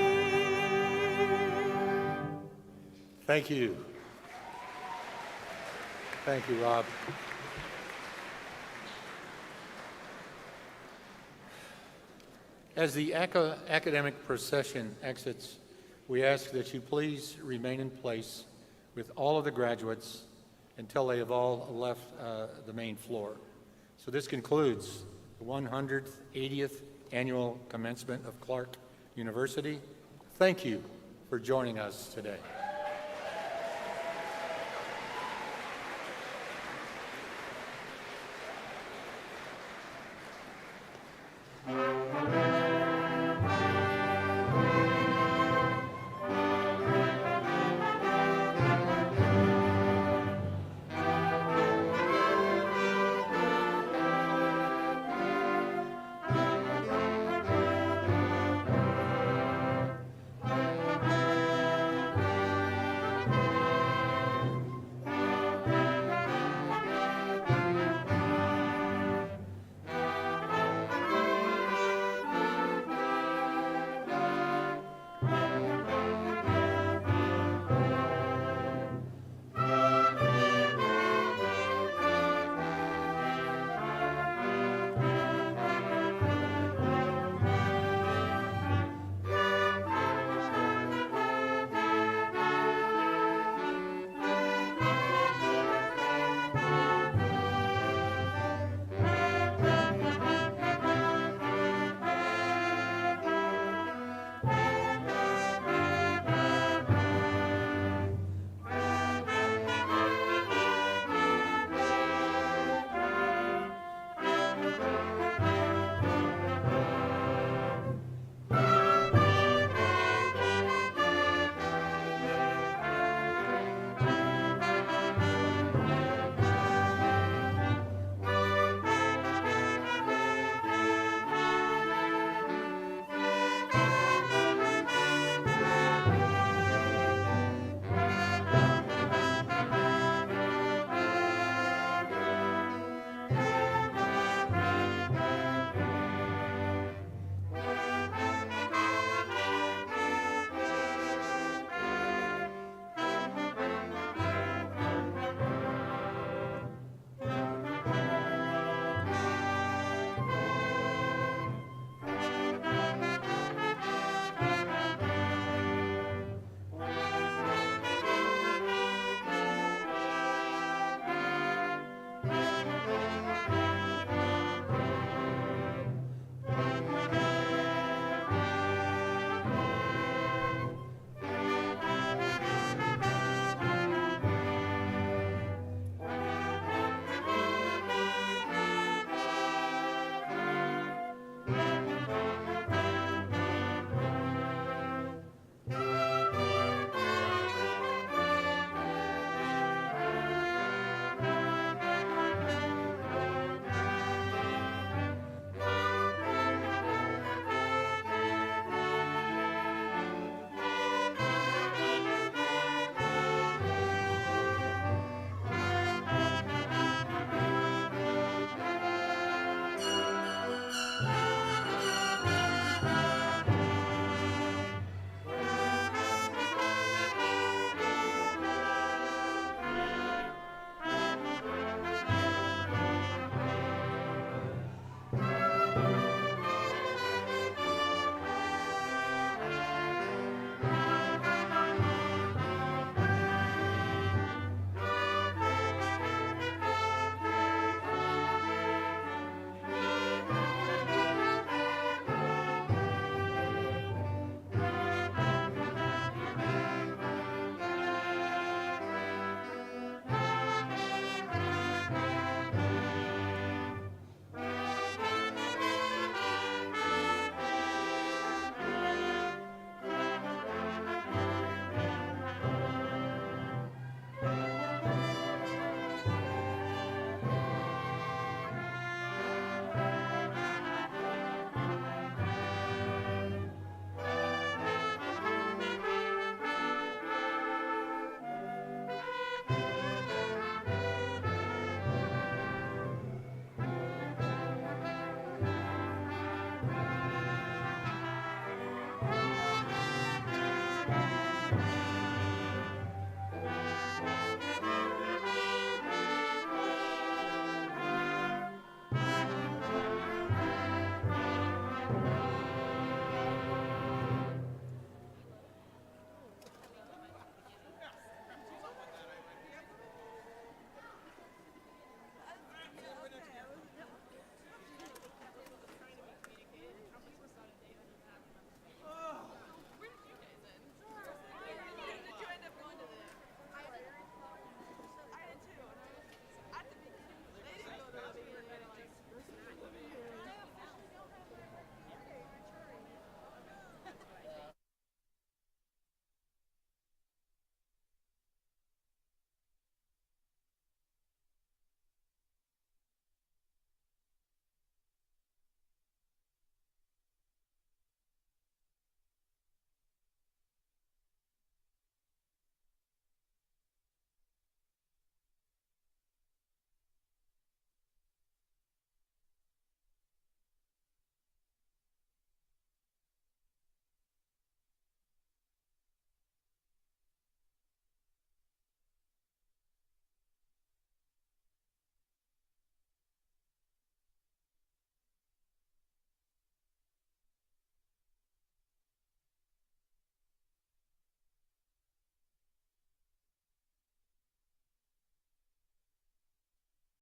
Thank you. Thank you, Rob. As the academic procession exits, we ask that you please remain in place with all of the graduates until they have all left the main floor. So this concludes the 180th annual commencement of Clarke University. Thank you for joining us today.